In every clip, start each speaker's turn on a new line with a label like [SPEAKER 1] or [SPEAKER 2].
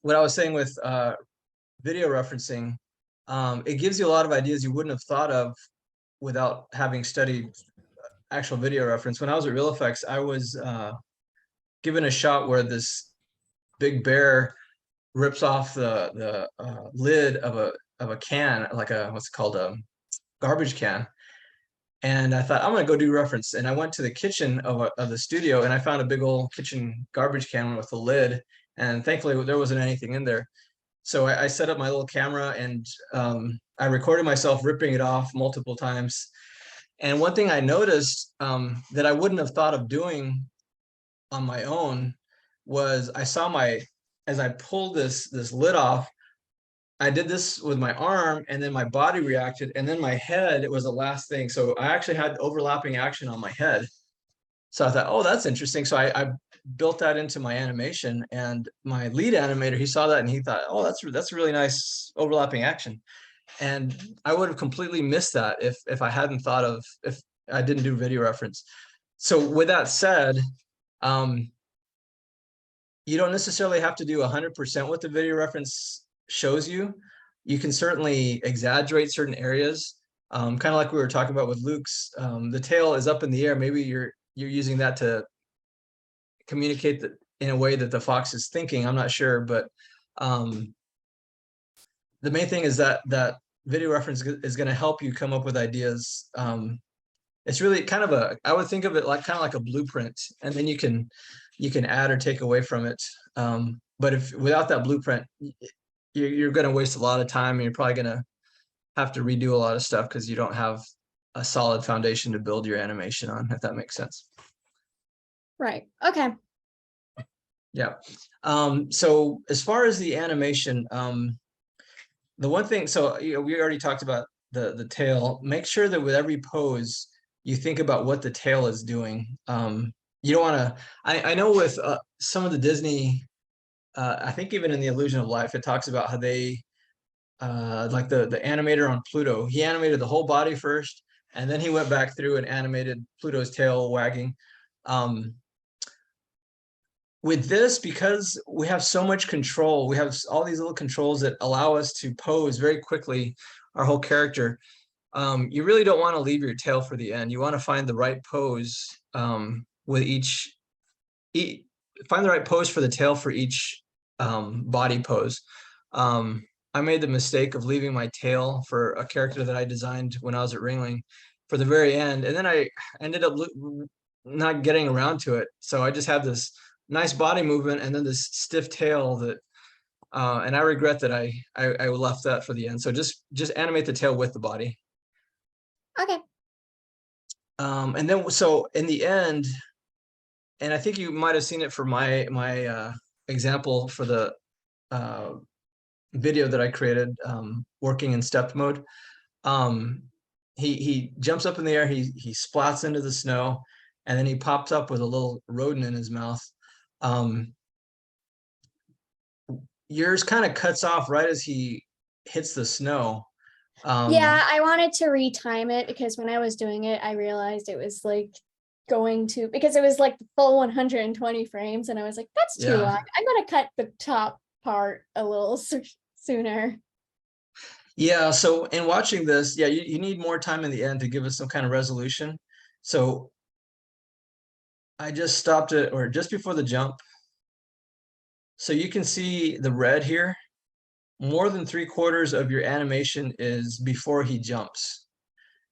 [SPEAKER 1] What I was saying with video referencing, it gives you a lot of ideas you wouldn't have thought of without having studied actual video reference. When I was at RealFX, I was given a shot where this big bear rips off the lid of a can, like a what's it called, a garbage can. And I thought, I'm gonna go do reference. And I went to the kitchen of the studio, and I found a big old kitchen garbage can with a lid. And thankfully, there wasn't anything in there. So I set up my little camera, and I recorded myself ripping it off multiple times. And one thing I noticed that I wouldn't have thought of doing on my own was as I pulled this lid off, I did this with my arm, and then my body reacted, and then my head, it was the last thing. So I actually had overlapping action on my head. So I thought, oh, that's interesting. So I built that into my animation, and my lead animator, he saw that and he thought, oh, that's really nice overlapping action. And I would have completely missed that if I hadn't thought of, if I didn't do video reference. So with that said, you don't necessarily have to do 100% what the video reference shows you. You can certainly exaggerate certain areas. Kind of like we were talking about with Luke's, the tail is up in the air. Maybe you're using that to communicate that in a way that the fox is thinking. I'm not sure, but the main thing is that video reference is going to help you come up with ideas. It's really kind of I would think of it like kind of like a blueprint, and then you can add or take away from it. But if without that blueprint, you're going to waste a lot of time, and you're probably going to have to redo a lot of stuff because you don't have a solid foundation to build your animation on, if that makes sense.
[SPEAKER 2] Right. Okay.
[SPEAKER 1] Yeah. So as far as the animation, the one thing, so we already talked about the tail. Make sure that with every pose, you think about what the tail is doing. You don't want to. I know with some of the Disney, I think even in the Illusion of Life, it talks about how they like the animator on Pluto. He animated the whole body first, and then he went back through and animated Pluto's tail wagging. With this, because we have so much control, we have all these little controls that allow us to pose very quickly our whole character. You really don't want to leave your tail for the end. You want to find the right pose with find the right pose for the tail for each body pose. I made the mistake of leaving my tail for a character that I designed when I was at Ringling for the very end, and then I ended up not getting around to it. So I just have this nice body movement and then this stiff tail that, and I regret that I left that for the end. So just animate the tail with the body.
[SPEAKER 2] Okay.
[SPEAKER 1] And then, so in the end, and I think you might have seen it for my example for the video that I created, working in stepped mode. He jumps up in the air, he splats into the snow, and then he pops up with a little rodent in his mouth. Yours kind of cuts off right as he hits the snow.
[SPEAKER 2] Yeah, I wanted to retime it because when I was doing it, I realized it was like because it was like the full 120 frames, and I was like, that's too long. I'm gonna cut the top part a little sooner.
[SPEAKER 1] Yeah, so in watching this, yeah, you need more time in the end to give us some kind of resolution. So I just stopped it, or just before the jump. So you can see the red here. More than 3/4 of your animation is before he jumps.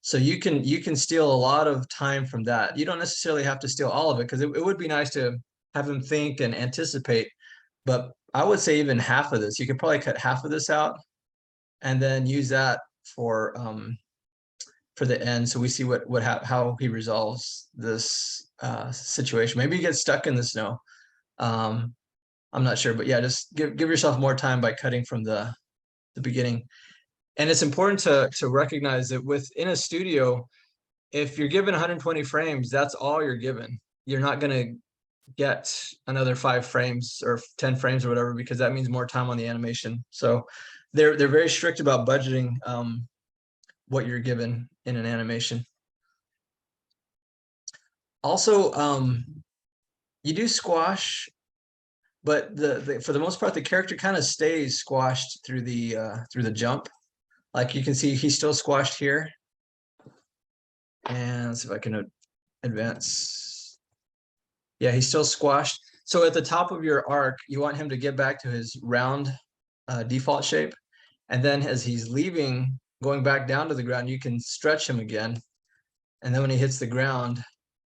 [SPEAKER 1] So you can steal a lot of time from that. You don't necessarily have to steal all of it, because it would be nice to have him think and anticipate. But I would say even half of this, you could probably cut half of this out and then use that for the end. So we see how he resolves this situation. Maybe he gets stuck in the snow. I'm not sure, but yeah, just give yourself more time by cutting from the beginning. And it's important to recognize that within a studio, if you're given 120 frames, that's all you're given. You're not going to get another 5 frames or 10 frames or whatever, because that means more time on the animation. So they're very strict about budgeting what you're given in an animation. Also, you do squash but for the most part, the character kind of stays squashed through the jump. Like you can see, he's still squashed here. And let's see if I can advance. Yeah, he's still squashed. So at the top of your arc, you want him to get back to his round default shape. And then as he's leaving, going back down to the ground, you can stretch him again. And then when he hits the ground,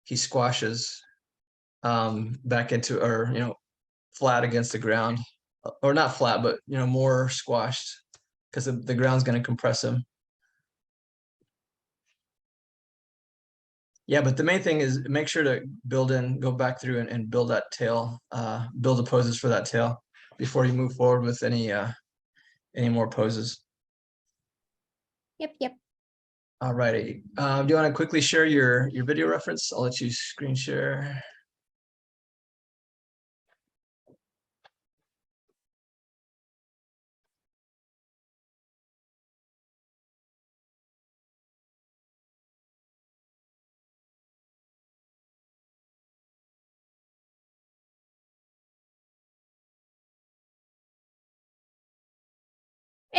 [SPEAKER 1] he squashes back into, or, flat against the ground, or not flat, but, more squashed, because the ground's going to compress him. Yeah, but the main thing is make sure to go back through and build that tail, build the poses for that tail before you move forward with any more poses.
[SPEAKER 2] Yep.
[SPEAKER 1] All righty. Do you want to quickly share your video reference? I'll let you screen share.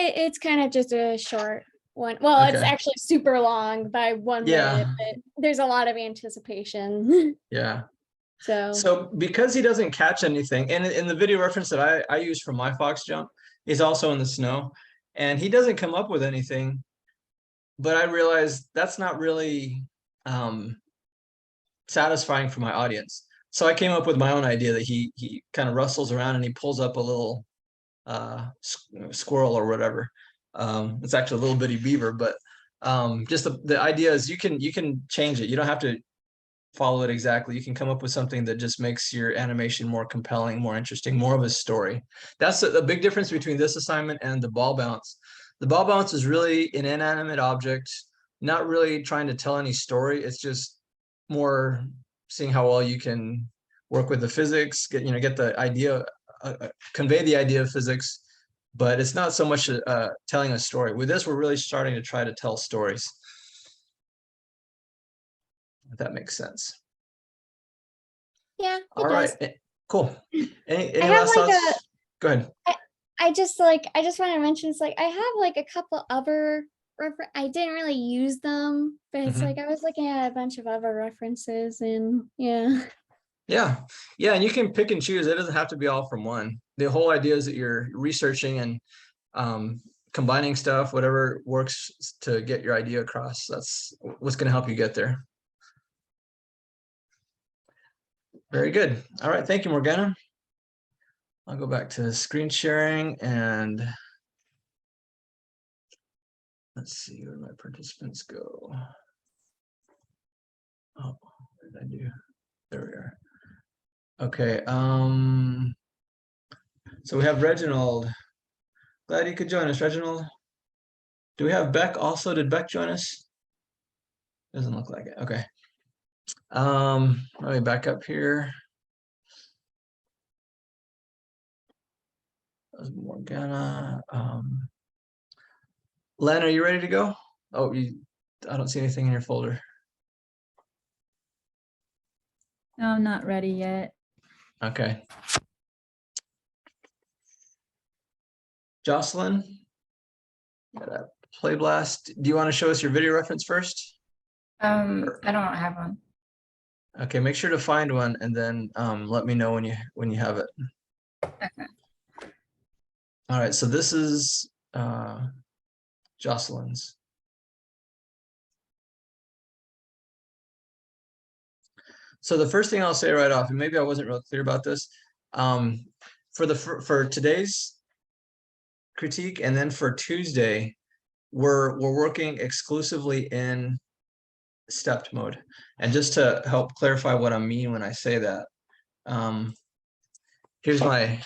[SPEAKER 2] It's kind of just a short one. Well,
[SPEAKER 1] Okay.
[SPEAKER 2] it's actually super long by 1 minute, but there's a lot of anticipation.
[SPEAKER 1] Yeah.
[SPEAKER 2] So
[SPEAKER 1] because he doesn't catch anything, and in the video reference that I use for my fox jump, he's also in the snow, and he doesn't come up with anything. But I realized that's not really satisfying for my audience. So I came up with my own idea that he kind of rustles around and he pulls up a little squirrel or whatever. It's actually a little bitty beaver, but just the idea is you can change it. You don't have to follow it exactly. You can come up with something that just makes your animation more compelling, more interesting, more of a story. That's the big difference between this assignment and the ball bounce. The ball bounce is really an inanimate object, not really trying to tell any story. It's just more seeing how well you can work with the physics, get the idea, convey the idea of physics, but it's not so much telling a story. With this, we're really starting to try to tell stories. If that makes sense.
[SPEAKER 2] Yeah.
[SPEAKER 1] All right. Cool. Any
[SPEAKER 2] I have
[SPEAKER 1] last thoughts? Go ahead.
[SPEAKER 2] I just want to mention, it's like I have like a couple other I didn't really use them, but it's like I was looking at a bunch of other references, and yeah.
[SPEAKER 1] Yeah, and you can pick and choose. It doesn't have to be all from one. The whole idea is that you're researching and combining stuff, whatever works to get your idea across. That's what's going to help you get there. Very good. All right. Thank you, Morgana. I'll go back to screen sharing and let's see where my participants go. Oh, what did I do? There we are. Okay. So we have Reginald. Glad you could join us, Reginald. Do we have Beck also? Did Beck join us? Doesn't look like it. Okay. Let me back up here. That was Morgana. Len, are you ready to go? Oh, I don't see anything in your folder.
[SPEAKER 3] No, I'm not ready yet.
[SPEAKER 1] Okay. Jocelyn, got a play blast. Do you want to show us your video reference first?
[SPEAKER 3] I don't have one.
[SPEAKER 1] Okay, make sure to find one and then let me know when you have it.
[SPEAKER 3] Okay.
[SPEAKER 1] All right, so this is Jocelyn's. So the first thing I'll say right off, and maybe I wasn't real clear about this, for today's critique and then for Tuesday, we're working exclusively in stepped mode. And just to help clarify what I mean when I say that, here's my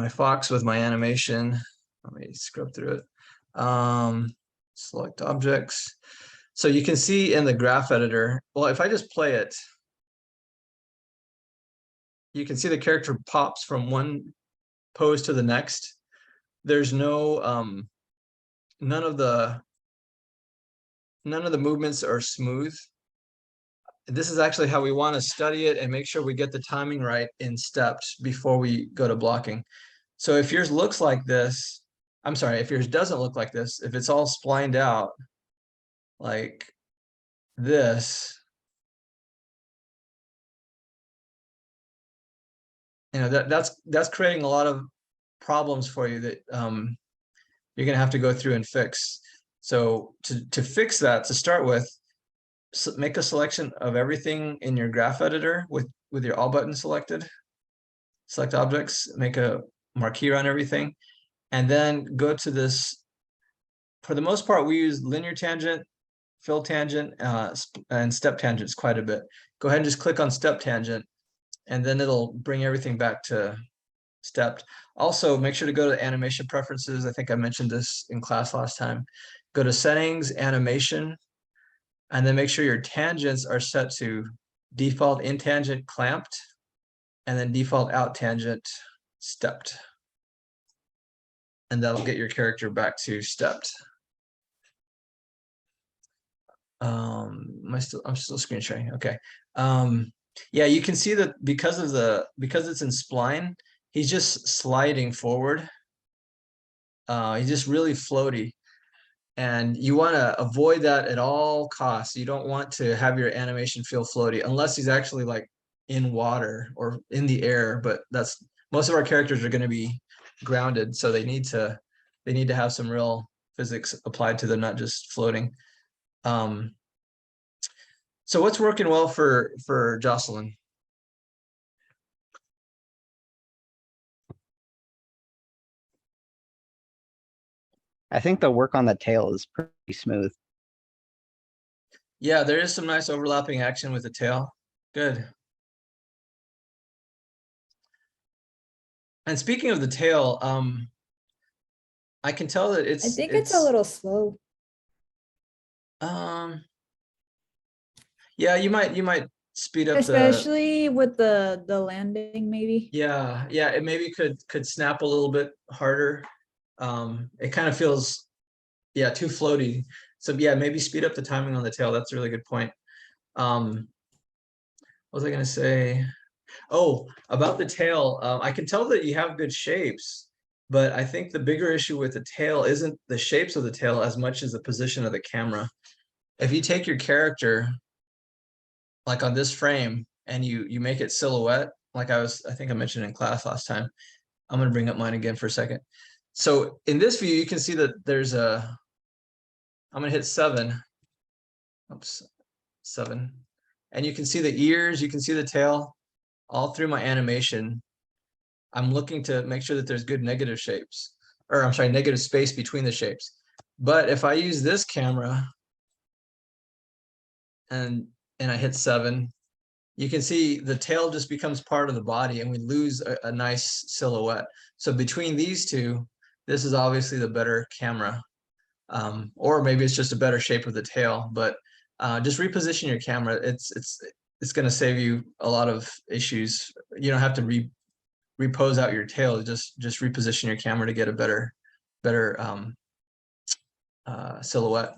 [SPEAKER 1] fox with my animation. Let me scrub through it. Select objects. So you can see in the graph editor, well, if I just play it, you can see the character pops from one pose to the next. There's no, none of the movements are smooth. this is actually how we want to study it and make sure we get the timing right in steps before we go to blocking. So if yours looks like this, I'm sorry, if yours doesn't look like this, if it's all splined out like this, you know, that's creating a lot of problems for you that you're gonna have to go through and fix. So to fix that, to start with, make a selection of everything in your graph editor with your all button selected. Select objects, make a marquee on everything, and then go to this. For the most part, we use linear tangent, fill tangent, and step tangents quite a bit. Go ahead and just click on step tangent, and then it'll bring everything back to stepped. Also, make sure to go to animation preferences. I think I mentioned this in class last time. Go to settings, animation, and then make sure your tangents are set to default in tangent clamped, and then default out tangent stepped. And that'll get your character back to stepped. I'm still screen sharing. Okay. Yeah, you can see that because it's in spline, he's just sliding forward. He's just really floaty. And you want to avoid that at all costs. You don't want to have your animation feel floaty unless he's actually like in water or in the air, but that's most of our characters are going to be grounded, so they need to have some real physics applied to them, not just floating. So what's working well for Jocelyn?
[SPEAKER 4] I think the work on the tail is pretty smooth.
[SPEAKER 1] Yeah, there is some nice overlapping action with the tail. Good. And speaking of the tail, I can tell that
[SPEAKER 5] I think it's a little slow.
[SPEAKER 1] Yeah, you might speed up
[SPEAKER 5] Especially with the landing, maybe.
[SPEAKER 1] Yeah, it maybe could snap a little bit harder. It kind of feels, yeah, too floaty. So yeah, maybe speed up the timing on the tail. That's a really good point. What was I gonna say? Oh, about the tail, I can tell that you have good shapes, but I think the bigger issue with the tail isn't the shapes of the tail as much as the position of the camera. If you take your character, like on this frame, and you make it silhouette, like I think I mentioned in class last time. I'm gonna bring up mine again for a second. So in this view, you can see that there's I'm gonna hit 7. Oops, 7. And you can see the ears, you can see the tail all through my animation. I'm looking to make sure that there's good negative shapes, or I'm sorry, negative space between the shapes. But if I use this camera and I hit 7, you can see the tail just becomes part of the body and we lose a nice silhouette. So between these two, this is obviously the better camera. Or maybe it's just a better shape of the tail, but just reposition your camera. It's going to save you a lot of issues. You don't have to repose out your tail. Just reposition your camera to get a better silhouette.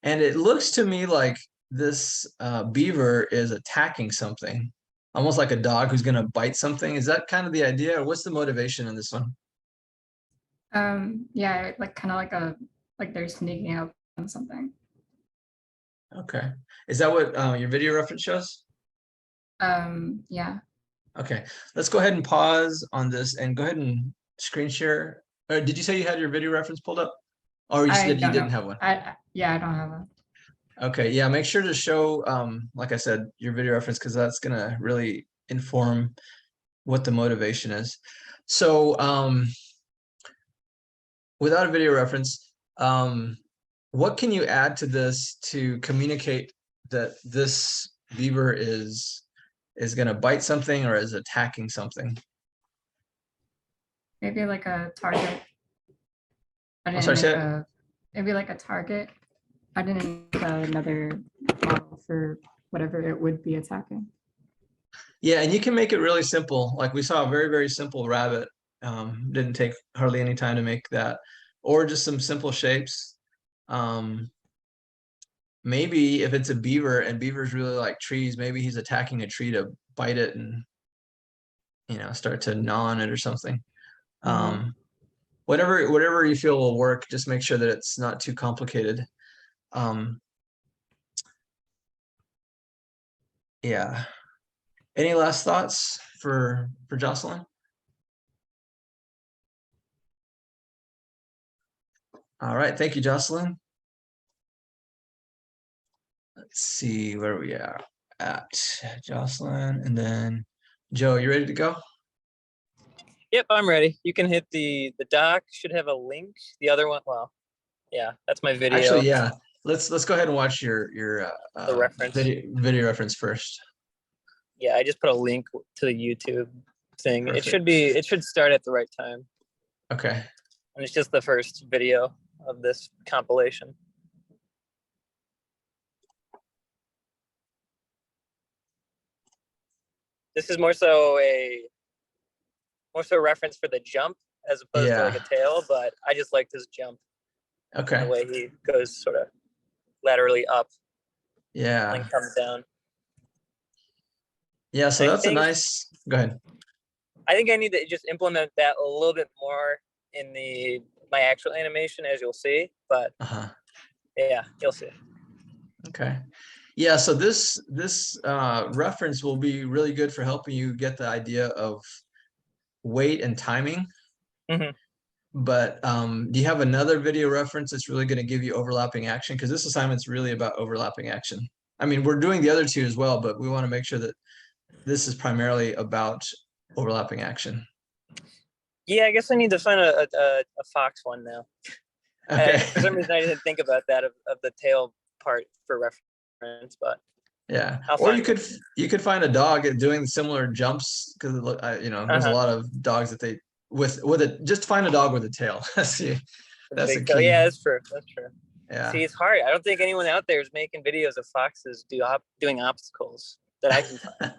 [SPEAKER 1] And it looks to me like this beaver is attacking something, almost like a dog who's going to bite something. Is that kind of the idea, or what's the motivation in this one?
[SPEAKER 3] Yeah, like kind of like they're sneaking up on something.
[SPEAKER 1] Okay, is that what your video reference shows?
[SPEAKER 3] Yeah.
[SPEAKER 1] Okay, let's go ahead and pause on this and go ahead and screen share. Or did you say you had your video reference pulled up? Or you said you didn't have one?
[SPEAKER 3] Yeah, I don't have one.
[SPEAKER 1] Okay, yeah, make sure to show, like I said, your video reference, because that's gonna really inform what the motivation is. So without a video reference, what can you add to this to communicate that this beaver is gonna bite something or is attacking something?
[SPEAKER 3] Maybe like a target.
[SPEAKER 1] I'm sorry,
[SPEAKER 3] maybe like a target. I didn't make another model for whatever it would be attacking.
[SPEAKER 1] Yeah, and you can make it really simple. Like we saw a very, very simple rabbit. Didn't take hardly any time to make that, or just some simple shapes. maybe if it's a beaver and beavers really like trees, maybe he's attacking a tree to bite it and, you know, start to gnaw on it or something. Whatever you feel will work, just make sure that it's not too complicated. Yeah. Any last thoughts for Jocelyn? All right, thank you, Jocelyn. Let's see where we are at. Jocelyn, and then Joe, you ready to go?
[SPEAKER 6] Yep, I'm ready. You can hit the doc. Should have a link. The other one, well, yeah, that's my video.
[SPEAKER 1] Actually, yeah. Let's go ahead and watch your
[SPEAKER 6] The reference.
[SPEAKER 1] video reference first.
[SPEAKER 6] Yeah, I just put a link to the YouTube thing.
[SPEAKER 1] Perfect.
[SPEAKER 6] It should start at the right time.
[SPEAKER 1] Okay.
[SPEAKER 6] And it's just the first video of this compilation. This is more so a reference for the jump as opposed to like a tail, but I just like this jump.
[SPEAKER 1] Okay.
[SPEAKER 6] The way he goes sort of laterally up.
[SPEAKER 1] Yeah.
[SPEAKER 6] And comes down.
[SPEAKER 1] Yeah, so that's a nice, go ahead.
[SPEAKER 6] I think I need to just implement that a little bit more in my actual animation, as you'll see, but yeah, you'll see.
[SPEAKER 1] Okay. Yeah, so this reference will be really good for helping you get the idea of weight and timing. But do you have another video reference that's really going to give you overlapping action? Because this assignment's really about overlapping action. I mean, we're doing the other two as well, but we want to make sure that this is primarily about overlapping action.
[SPEAKER 6] Yeah, I guess I need to find a fox one now.
[SPEAKER 1] Okay.
[SPEAKER 6] For some reason, I didn't think about that of the tail part for reference, but
[SPEAKER 1] yeah. Or you could find a dog doing similar jumps, because you know, there's a lot of dogs that they just find a dog with a tail. That's the key.
[SPEAKER 6] Yeah, that's true. That's true.
[SPEAKER 1] Yeah.
[SPEAKER 6] See, it's hard. I don't think anyone out there is making videos of foxes doing obstacles that I can find,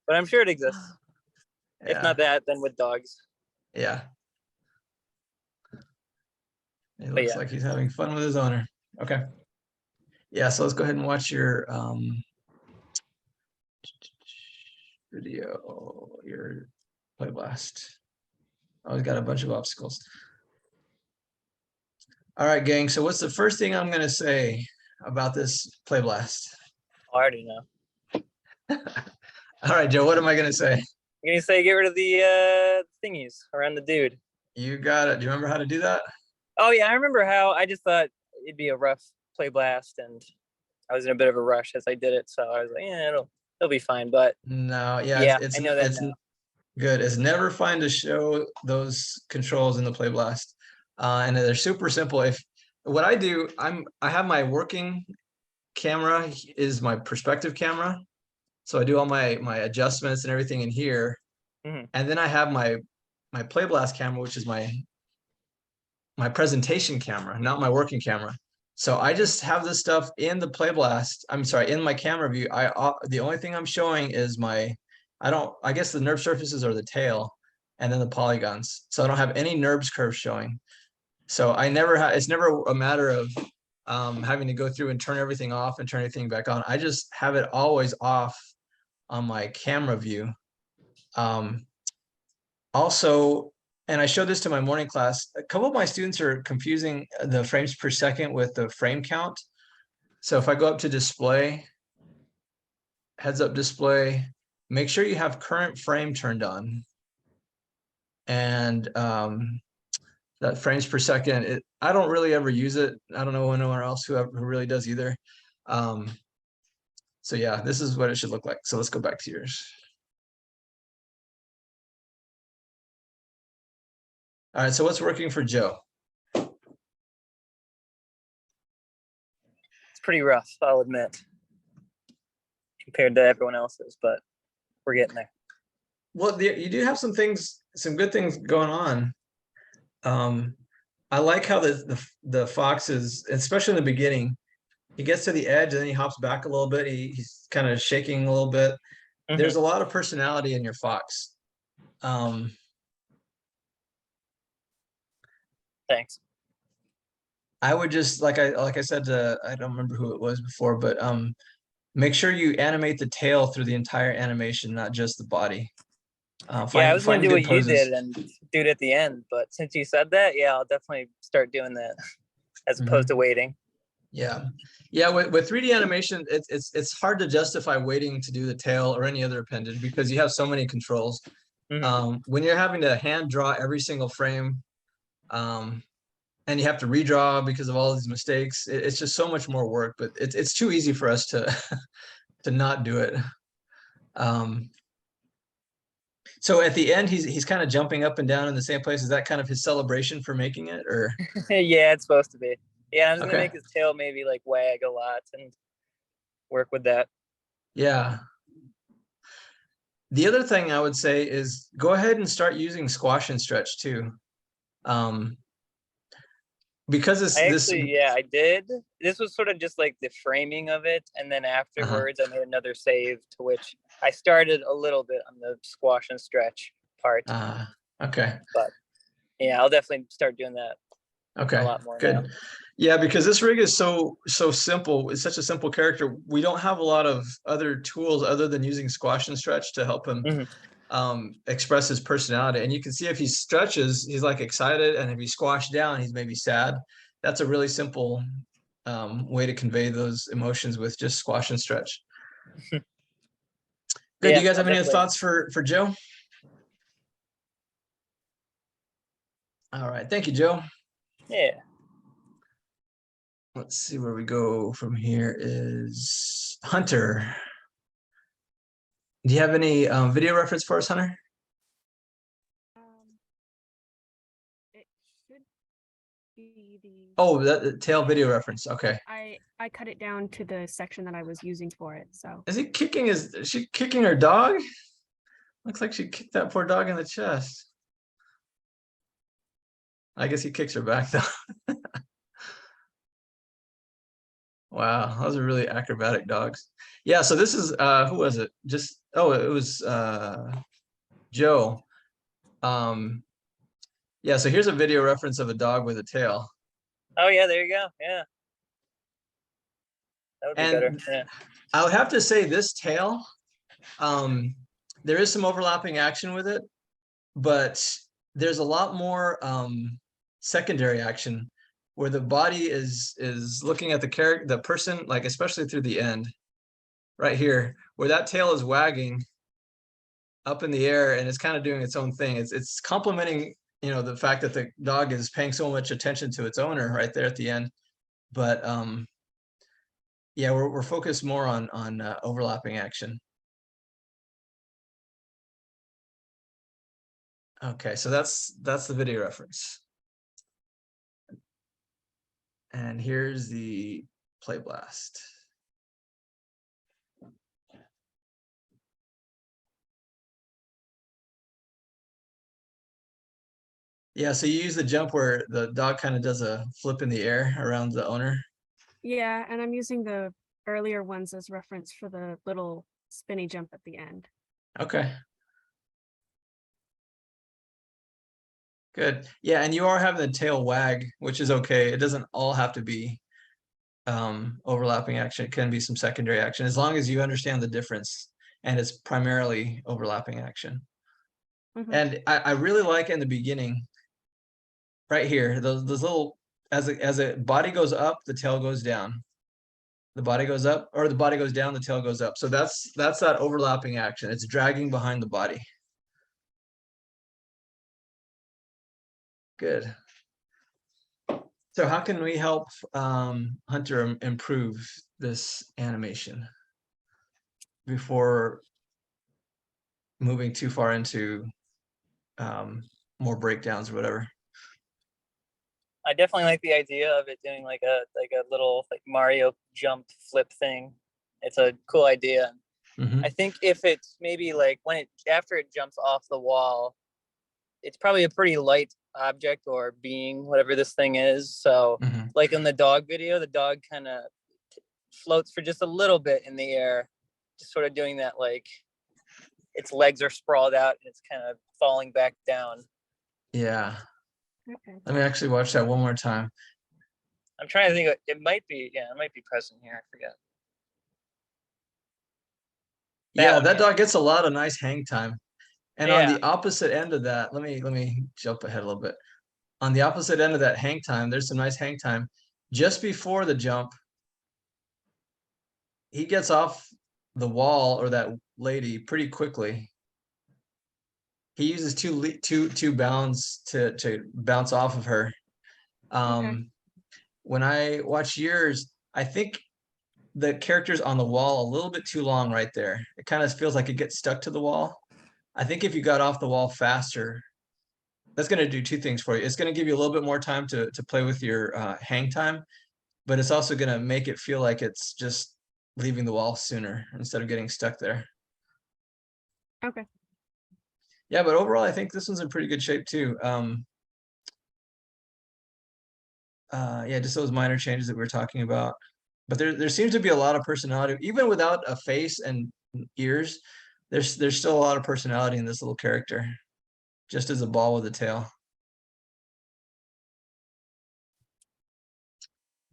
[SPEAKER 6] but I'm sure it exists.
[SPEAKER 1] Yeah.
[SPEAKER 6] If not that, then with dogs.
[SPEAKER 1] Yeah. It looks like he's having fun with his owner. Okay. Yeah, so let's go ahead and watch your video, your play blast. Oh, he's got a bunch of obstacles. All right, gang. So what's the first thing I'm going to say about this play blast?
[SPEAKER 6] I already know.
[SPEAKER 1] All right, Joe, what am I going to say?
[SPEAKER 6] I'm going to say get rid of the thingies around the dude.
[SPEAKER 1] You got it. Do you remember how to do that?
[SPEAKER 6] Oh, yeah, I remember how. I just thought it'd be a rough play blast, and I was in a bit of a rush as I did it. So I was like, yeah, it'll be fine. But
[SPEAKER 1] no,
[SPEAKER 6] I know that now.
[SPEAKER 1] Good. It's never fun to show those controls in the play blast. And they're super simple. What I do, I have my working camera is my perspective camera. So I do all my adjustments and everything in here. And then I have my play blast camera, which is my presentation camera, not my working camera. So I just have this stuff in the play blast. I'm sorry, in my camera view. The only thing I'm showing is I guess the NURB surfaces are the tail and then the polygons. So I don't have any NURBS curves showing. So it's never a matter of having to go through and turn everything off and turn everything back on. I just have it always off on my camera view. Also, and I showed this to my morning class, a couple of my students are confusing the frames per second with the frame count. So if I go up to display, heads up display, make sure you have current frame turned on. And that frames per second, I don't really ever use it. I don't know anyone else who really does either. So yeah, this is what it should look like. So let's go back to yours. All right, so what's working for Joe?
[SPEAKER 6] It's pretty rough, I'll admit, compared to everyone else's, but we're getting there.
[SPEAKER 1] Well, you do have some good things going on. I like how the fox is, especially in the beginning, he gets to the edge and then he hops back a little bit. He's kind of shaking a little bit. There's a lot of personality in your fox.
[SPEAKER 6] Thanks.
[SPEAKER 1] I would just like I said to, I don't remember who it was before, but make sure you animate the tail through the entire animation, not just the body.
[SPEAKER 6] Yeah, I was gonna
[SPEAKER 1] find
[SPEAKER 6] do
[SPEAKER 1] good
[SPEAKER 6] what you
[SPEAKER 1] poses.
[SPEAKER 6] did and do it at the end, but since you said that, yeah, I'll definitely start doing that as opposed to waiting.
[SPEAKER 1] Yeah, yeah. With 3D animation, it's hard to justify waiting to do the tail or any other appendage because you have so many controls. When you're having to hand draw every single frame, and you have to redraw because of all these mistakes, it's just so much more work. But it's too easy for us to to not do it. So at the end, he's kind of jumping up and down in the same place. Is that kind of his celebration for making it, or?
[SPEAKER 6] Yeah, it's supposed to be. Yeah, I'm just gonna
[SPEAKER 1] Okay.
[SPEAKER 6] make his tail maybe like wag a lot and work with that.
[SPEAKER 1] Yeah. The other thing I would say is go ahead and start using squash and stretch too. Because
[SPEAKER 6] I did. This was sort of just like the framing of it, and then afterwards I made another save to which I started a little bit on the squash and stretch part.
[SPEAKER 1] Okay.
[SPEAKER 6] But yeah, I'll definitely start doing that.
[SPEAKER 1] Okay.
[SPEAKER 6] A lot more
[SPEAKER 1] Good.
[SPEAKER 6] now.
[SPEAKER 1] Yeah, because this rig is so simple. It's such a simple character. We don't have a lot of other tools other than using squash and stretch to help him express his personality. And you can see if he stretches, he's like excited, and if he squashed down, he's maybe sad. That's a really simple way to convey those emotions with just squash and stretch. Good.
[SPEAKER 6] Yeah,
[SPEAKER 1] do you guys have any other thoughts for Joe? All right. Thank you, Joe.
[SPEAKER 6] Yeah.
[SPEAKER 1] Let's see where we go from here is Hunter. Do you have any video reference for us, Hunter?
[SPEAKER 7] It should be the.
[SPEAKER 1] Oh, the tail video reference. Okay.
[SPEAKER 7] I cut it down to the section that I was using for it. So.
[SPEAKER 1] Is she kicking her dog? Looks like she kicked that poor dog in the chest. I guess he kicks her back though. Wow, those are really acrobatic dogs. Yeah, so this is who was it? It was Joe. Yeah, so here's a video reference of a dog with a tail.
[SPEAKER 6] Oh yeah, there you go. Yeah. That would be better. Yeah.
[SPEAKER 1] I would have to say this tail, there is some overlapping action with it, but there's a lot more secondary action where the body is looking at the person, like especially through the end, right here, where that tail is wagging up in the air and it's kind of doing its own thing. It's complementing, the fact that the dog is paying so much attention to its owner right there at the end. But yeah, we're focused more on overlapping action. Okay, so that's the video reference. And here's the play blast. Yeah, so you use the jump where the dog kind of does a flip in the air around the owner.
[SPEAKER 7] Yeah, and I'm using the earlier ones as reference for the little spinny jump at the end.
[SPEAKER 1] Okay. Good. Yeah, and you are having the tail wag, which is okay. It doesn't all have to be overlapping action. It can be some secondary action as long as you understand the difference and it's primarily overlapping action. And I really like in the beginning, right here, those little, as a body goes up, the tail goes down. The body goes up, or the body goes down, the tail goes up. So that's that overlapping action. It's dragging behind the body. Good. So how can we help Hunter improve this animation before moving too far into more breakdowns or whatever?
[SPEAKER 6] I definitely like the idea of it doing like a little like Mario jump flip thing. It's a cool idea. I think if it's maybe like after it jumps off the wall, it's probably a pretty light object or being, whatever this thing is. So like in the dog video, the dog kind of floats for just a little bit in the air, just sort of doing that, like its legs are sprawled out and it's kind of falling back down.
[SPEAKER 1] Yeah. Okay. Let me actually watch that one more time.
[SPEAKER 6] I'm trying to think. It might be, yeah, it might be present here. I forget.
[SPEAKER 1] Yeah, that dog gets a lot of nice hang time. And on
[SPEAKER 6] Yeah.
[SPEAKER 1] the opposite end of that, let me jump ahead a little bit. On the opposite end of that hang time, there's some nice hang time. Just before the jump, he gets off the wall or that lady pretty quickly. He uses two bounds to bounce off of her. When I watch yours, I think the character's on the wall a little bit too long right there. It kind of feels like it gets stuck to the wall. I think if you got off the wall faster, that's going to do two things for you. It's going to give you a little bit more time to play with your hang time, but it's also going to make it feel like it's just leaving the wall sooner instead of getting stuck there.
[SPEAKER 7] Okay.
[SPEAKER 1] Yeah, but overall, I think this one's in pretty good shape too. Yeah, just those minor changes that we were talking about. But there seems to be a lot of personality, even without a face and ears. There's still a lot of personality in this little character, just as a ball with a tail.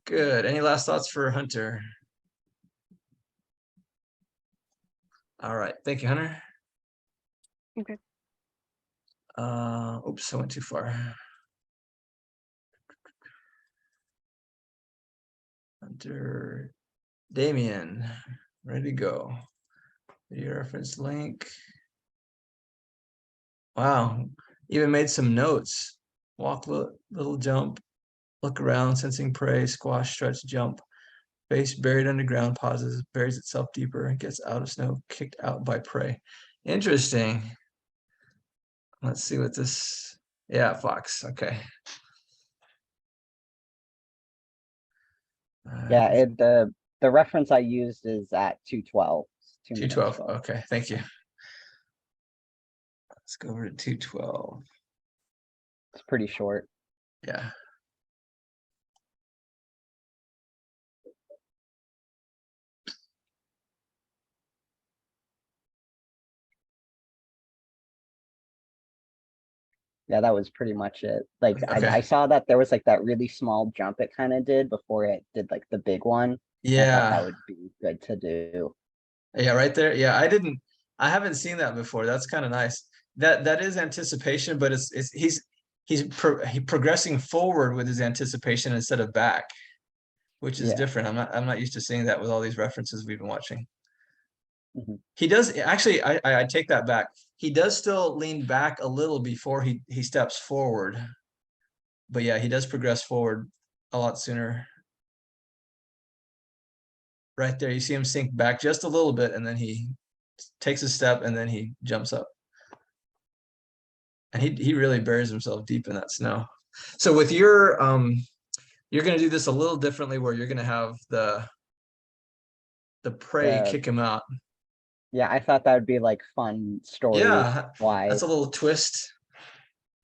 [SPEAKER 1] Good. Any last thoughts for Hunter? All right. Thank you, Hunter.
[SPEAKER 7] Okay.
[SPEAKER 1] Oops, I went too far. Hunter, Damien, ready to go. Video reference link. Wow, even made some notes. Walk, little jump, look around, sensing prey, squash, stretch, jump. Face buried underground, pauses, buries itself deeper, gets out of snow, kicked out by prey. Interesting. Let's see what this, yeah, fox, okay.
[SPEAKER 4] Yeah, the reference I used is at 2:12.
[SPEAKER 1] 2:12, okay, thank you. Let's go over to 2:12.
[SPEAKER 4] It's pretty short.
[SPEAKER 1] Yeah.
[SPEAKER 4] Yeah, that was pretty much it. Like
[SPEAKER 1] Okay.
[SPEAKER 4] I saw that there was like that really small jump it kind of did before it did like the big one. I thought that would be good to do.
[SPEAKER 1] Yeah, right there. Yeah, I haven't seen that before. That's kind of nice. That is anticipation, but he's progressing forward with his anticipation instead of back, which is different. I'm not used to seeing that with all these references we've been watching. He does actually, I take that back. He does still lean back a little before he steps forward. But yeah, he does progress forward a lot sooner. Right there, you see him sink back just a little bit, and then he takes a step, and then he jumps up. And he really buries himself deep in that snow. So with your you're going to do this a little differently, where you're going to have the prey kick him out.
[SPEAKER 4] Yeah, I thought that would be like fun story.
[SPEAKER 1] Yeah,
[SPEAKER 4] wise.
[SPEAKER 1] that's a little twist.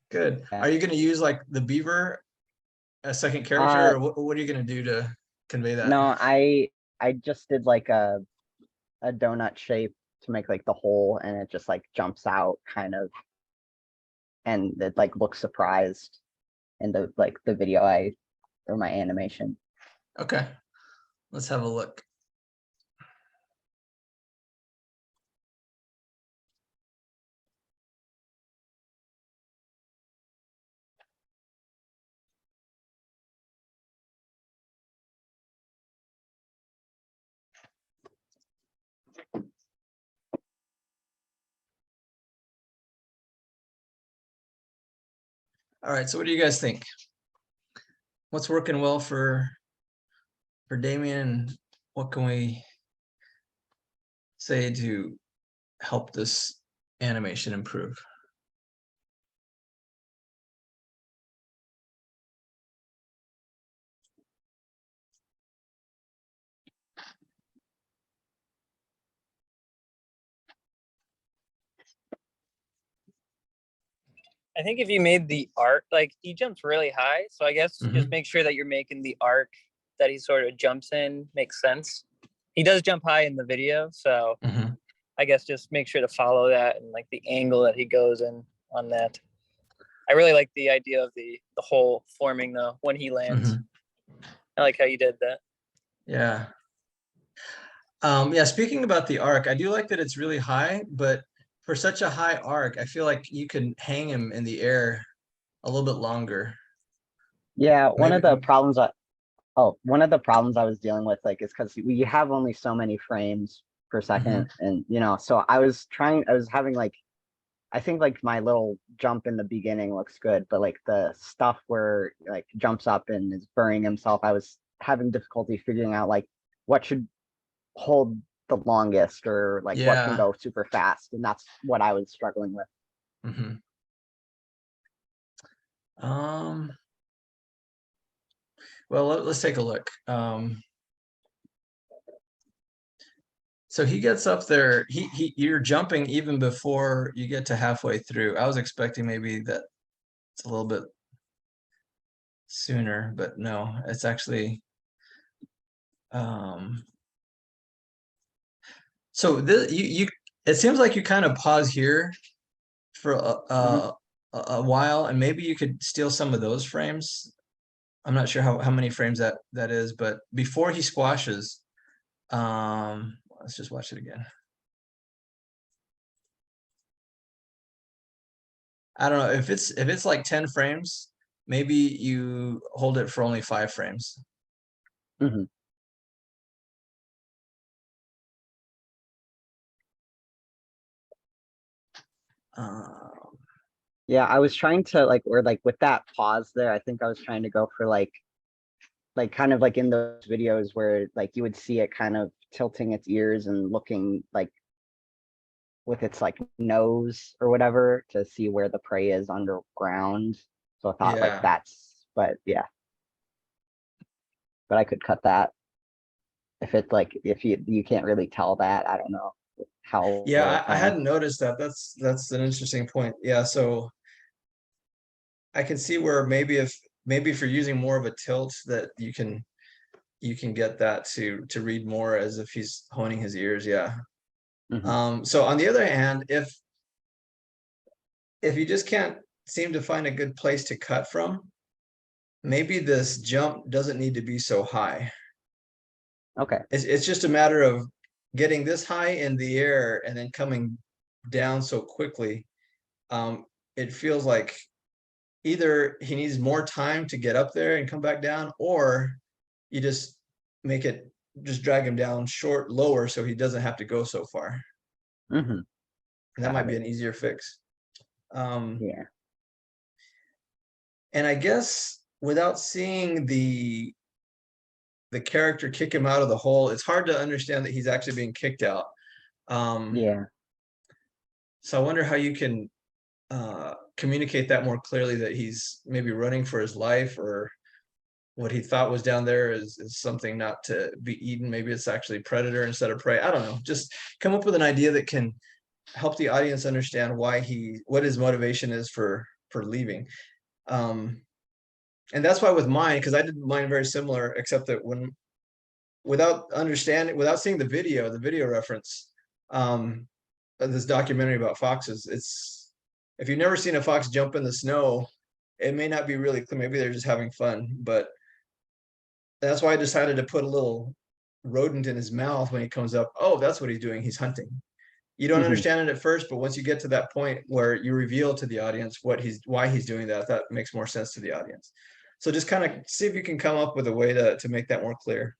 [SPEAKER 1] Good.
[SPEAKER 4] Yeah.
[SPEAKER 1] Are you going to use like the beaver, a second character, or what are you going to do to convey that?
[SPEAKER 4] No, I just did like a donut shape to make like the hole, and it just like jumps out kind of, and it like looks surprised in the video or my animation.
[SPEAKER 1] Okay, let's have a look. All right, so what do you guys think? What's working well for Damien? What can we say to help this animation improve?
[SPEAKER 6] I think if you made the arc, like he jumps really high, so I guess just make sure that you're making the arc that he sort of jumps in makes sense. He does jump high in the video, so I guess just make sure to follow that and like the angle that he goes in on that. I really like the idea of the hole forming though when he lands. I like how you did that.
[SPEAKER 1] Yeah. Yeah, speaking about the arc, I do like that it's really high, but for such a high arc, I feel like you can hang him in the air a little bit longer.
[SPEAKER 4] Yeah, one of the
[SPEAKER 1] Maybe.
[SPEAKER 4] problems one of the problems I was dealing with, like, is because we have only so many frames per second, and so I was having like, I think like my little jump in the beginning looks good, but like the stuff where like jumps up and is burying himself, I was having difficulty figuring out like what should hold the longest or like what can
[SPEAKER 1] Yeah.
[SPEAKER 4] go super fast, and that's what I was struggling with.
[SPEAKER 1] Mm-hmm. Well, let's take a look. So he gets up there, you're jumping even before you get to halfway through. I was expecting maybe that it's a little bit sooner, but no, it's actually so this you it seems like you kind of pause here for
[SPEAKER 4] Mhm.
[SPEAKER 1] a while, and maybe you could steal some of those frames. I'm not sure how many frames that is, but before he squashes, let's just watch it again. I don't know if it's like 10 frames, maybe you hold it for only 5 frames.
[SPEAKER 4] Mhm. Yeah, I was trying to like, or like with that pause there, I think I was trying to go for like kind of like in those videos where like you would see it kind of tilting its ears and looking like with its like nose or whatever to see where the prey is underground. So I thought like
[SPEAKER 1] Yeah.
[SPEAKER 4] but yeah, but I could cut that if it's like if you can't really tell that. I don't know how well
[SPEAKER 1] Yeah,
[SPEAKER 4] it's
[SPEAKER 1] I
[SPEAKER 4] going.
[SPEAKER 1] hadn't noticed that. That's an interesting point. Yeah, so I can see where maybe if you're using more of a tilt that you can get that to read more as if he's honing his ears. Yeah.
[SPEAKER 4] Hmm.
[SPEAKER 1] So on the other hand, if you just can't seem to find a good place to cut from, maybe this jump doesn't need to be so high.
[SPEAKER 4] Okay.
[SPEAKER 1] It's just a matter of getting this high in the air and then coming down so quickly. It feels like either he needs more time to get up there and come back down, or you just make it just drag him down lower so he doesn't have to go so far.
[SPEAKER 4] Hmm.
[SPEAKER 1] And that might
[SPEAKER 4] Got
[SPEAKER 1] be
[SPEAKER 4] it.
[SPEAKER 1] an easier fix.
[SPEAKER 4] Yeah.
[SPEAKER 1] And I guess without seeing the character kick him out of the hole, it's hard to understand that he's actually being kicked out.
[SPEAKER 4] Yeah.
[SPEAKER 1] So I wonder how you can communicate that more clearly, that he's maybe running for his life, or what he thought was down there is something not to be eaten. Maybe it's actually predator instead of prey. I don't know. Just come up with an idea that can help the audience understand what his motivation is for leaving. And that's why with mine, because I did mine very similar, except that without seeing the video reference, of this documentary about foxes, if you've never seen a fox jump in the snow, it may not be really clear. Maybe they're just having fun, but that's why I decided to put a little rodent in his mouth when he comes up. Oh, that's what he's doing. He's hunting. You don't
[SPEAKER 4] Hmm.
[SPEAKER 1] understand it at first, but once you get to that point where you reveal to the audience why he's doing that, that makes more sense to the audience. So just kind of see if you can come up with a way to make that more clear.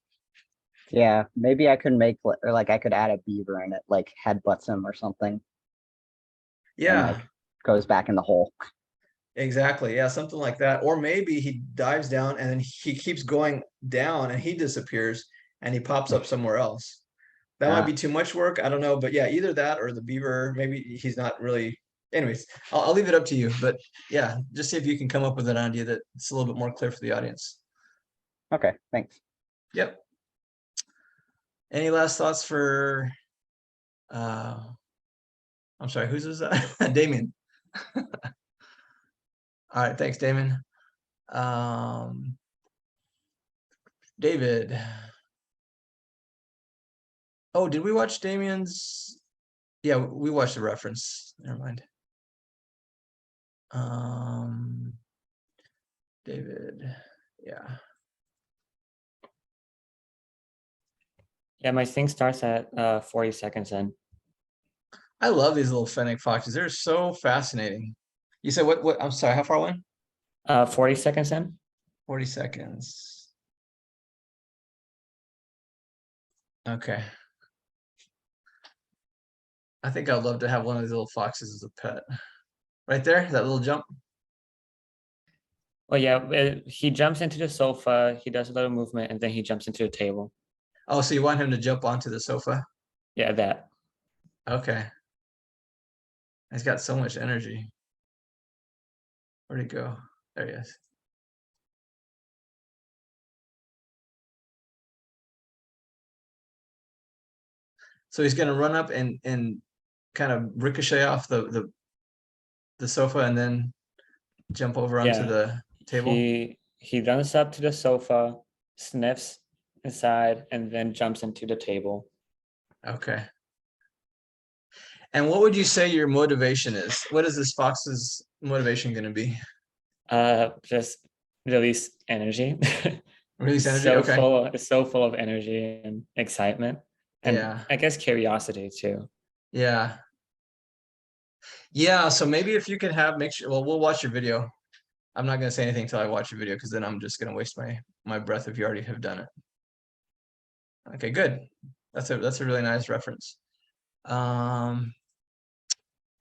[SPEAKER 4] Yeah, maybe I could or like I could add a beaver in it, like headbutts him or something, and
[SPEAKER 1] Yeah,
[SPEAKER 4] like goes back in the hole.
[SPEAKER 1] exactly. Yeah, something like that. Or maybe he dives down and then he keeps going down and he disappears and he pops up somewhere else. That might be
[SPEAKER 4] Ah,
[SPEAKER 1] too much work. I don't know, but yeah, either that or the beaver. Maybe he's not really. Anyways, I'll leave it up to you. But yeah, just see if you can come up with an idea that's a little bit more clear for the audience.
[SPEAKER 4] okay, thanks.
[SPEAKER 1] Yep. Any last thoughts for? uh I'm sorry, whose is that? Damien. All right, thanks, Damien. Um, David. Oh, did we watch Damien's? Yeah, we watched the reference. Never mind. David. Yeah.
[SPEAKER 8] Yeah, my thing starts at 40 seconds in.
[SPEAKER 1] I love these little fennec foxes. They're so fascinating. You said what? I'm sorry, how far went?
[SPEAKER 8] 40 seconds in.
[SPEAKER 1] 40 seconds. Okay. I think I'd love to have one of these little foxes as a pet. Right there, that little jump.
[SPEAKER 8] Well, yeah, he jumps into the sofa, he does a little movement, and then he jumps into the table.
[SPEAKER 1] Oh, so you want him to jump onto the sofa?
[SPEAKER 8] Yeah, that.
[SPEAKER 1] Okay. He's got so much energy. Where'd he go? There he is. So he's gonna run up and kind of ricochet off the sofa and then jump over onto
[SPEAKER 8] Yeah.
[SPEAKER 1] the table.
[SPEAKER 8] He runs up to the sofa, sniffs inside, and then jumps into the table.
[SPEAKER 1] Okay. And what would you say your motivation is? What is this fox's motivation going to be?
[SPEAKER 8] Just release energy.
[SPEAKER 1] Release energy.
[SPEAKER 8] So
[SPEAKER 1] Okay.
[SPEAKER 8] it's so full of energy and excitement, and
[SPEAKER 1] Yeah.
[SPEAKER 8] I guess curiosity too.
[SPEAKER 1] Yeah. Yeah. So maybe if you can make sure. Well, we'll watch your video. I'm not going to say anything until I watch your video because then I'm just going to waste my breath if you already have done it. Okay. Good. That's a really nice reference.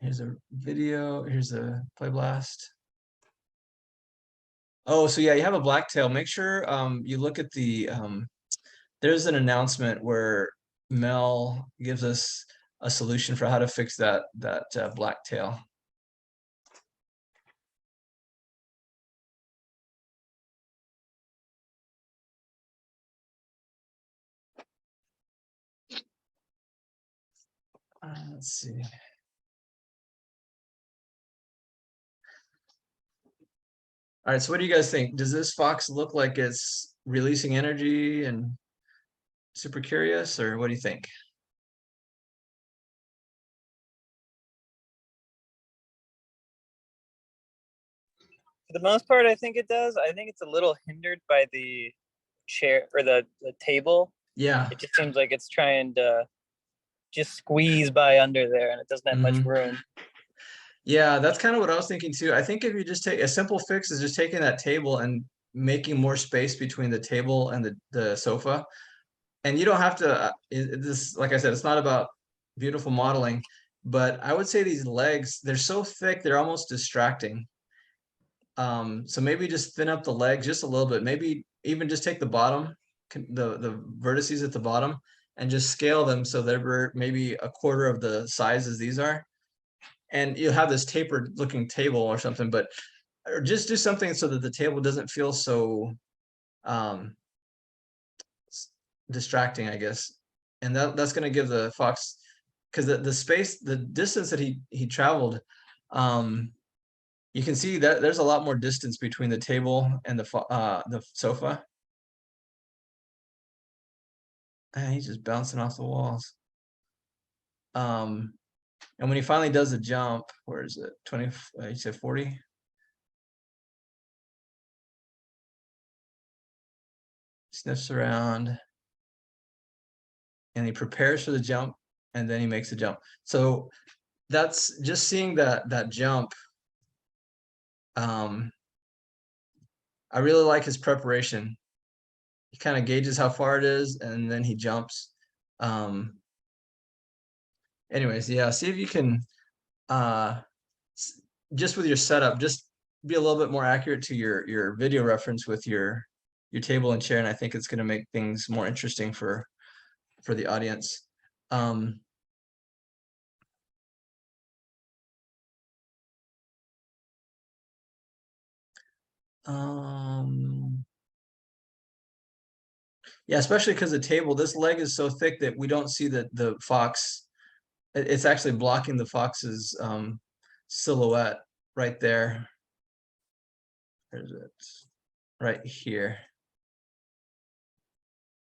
[SPEAKER 1] Here's a video. Here's a play blast. Oh, so yeah, you have a blacktail. Make sure you look at the there's an announcement where Mel gives us a solution for how to fix that blacktail. Let's see. All right, so what do you guys think? Does this fox look like it's releasing energy and super curious, or what do you think?
[SPEAKER 6] For the most part, I think it does. I think it's a little hindered by the chair or the table.
[SPEAKER 1] Yeah.
[SPEAKER 6] It just seems like it's trying to just squeeze by under there and it doesn't have much room.
[SPEAKER 1] Yeah, that's kind of what I was thinking too. I think if you just take a simple fix is just taking that table and making more space between the table and the sofa. And you don't have to, this, like I said, it's not about beautiful modeling, but I would say these legs, they're so thick, they're almost distracting. So maybe just thin up the legs just a little bit, maybe even just take the bottom, the vertices at the bottom and just scale them so they're maybe a quarter of the size as these are. And you'll have this tapered looking table or something, but or just do something so that the table doesn't feel so distracting, I guess. And that's going to give the fox, because the space, the distance that he traveled, you can see that there's a lot more distance between the table and the sofa. And he's just bouncing off the walls. And when he finally does a jump, where is it? 20, you said 40? Sniffs around. And he prepares for the jump, and then he makes a jump. So that's just seeing that jump. I really like his preparation. He kind of gauges how far it is, and then he jumps. Anyways, yeah, see if you can just with your setup, just be a little bit more accurate to your video reference with your table and chair, and I think it's going to make things more interesting for the audience. Yeah, especially because the table, this leg is so thick that we don't see the fox. It's actually blocking the fox's silhouette right there. Where is it? Right here.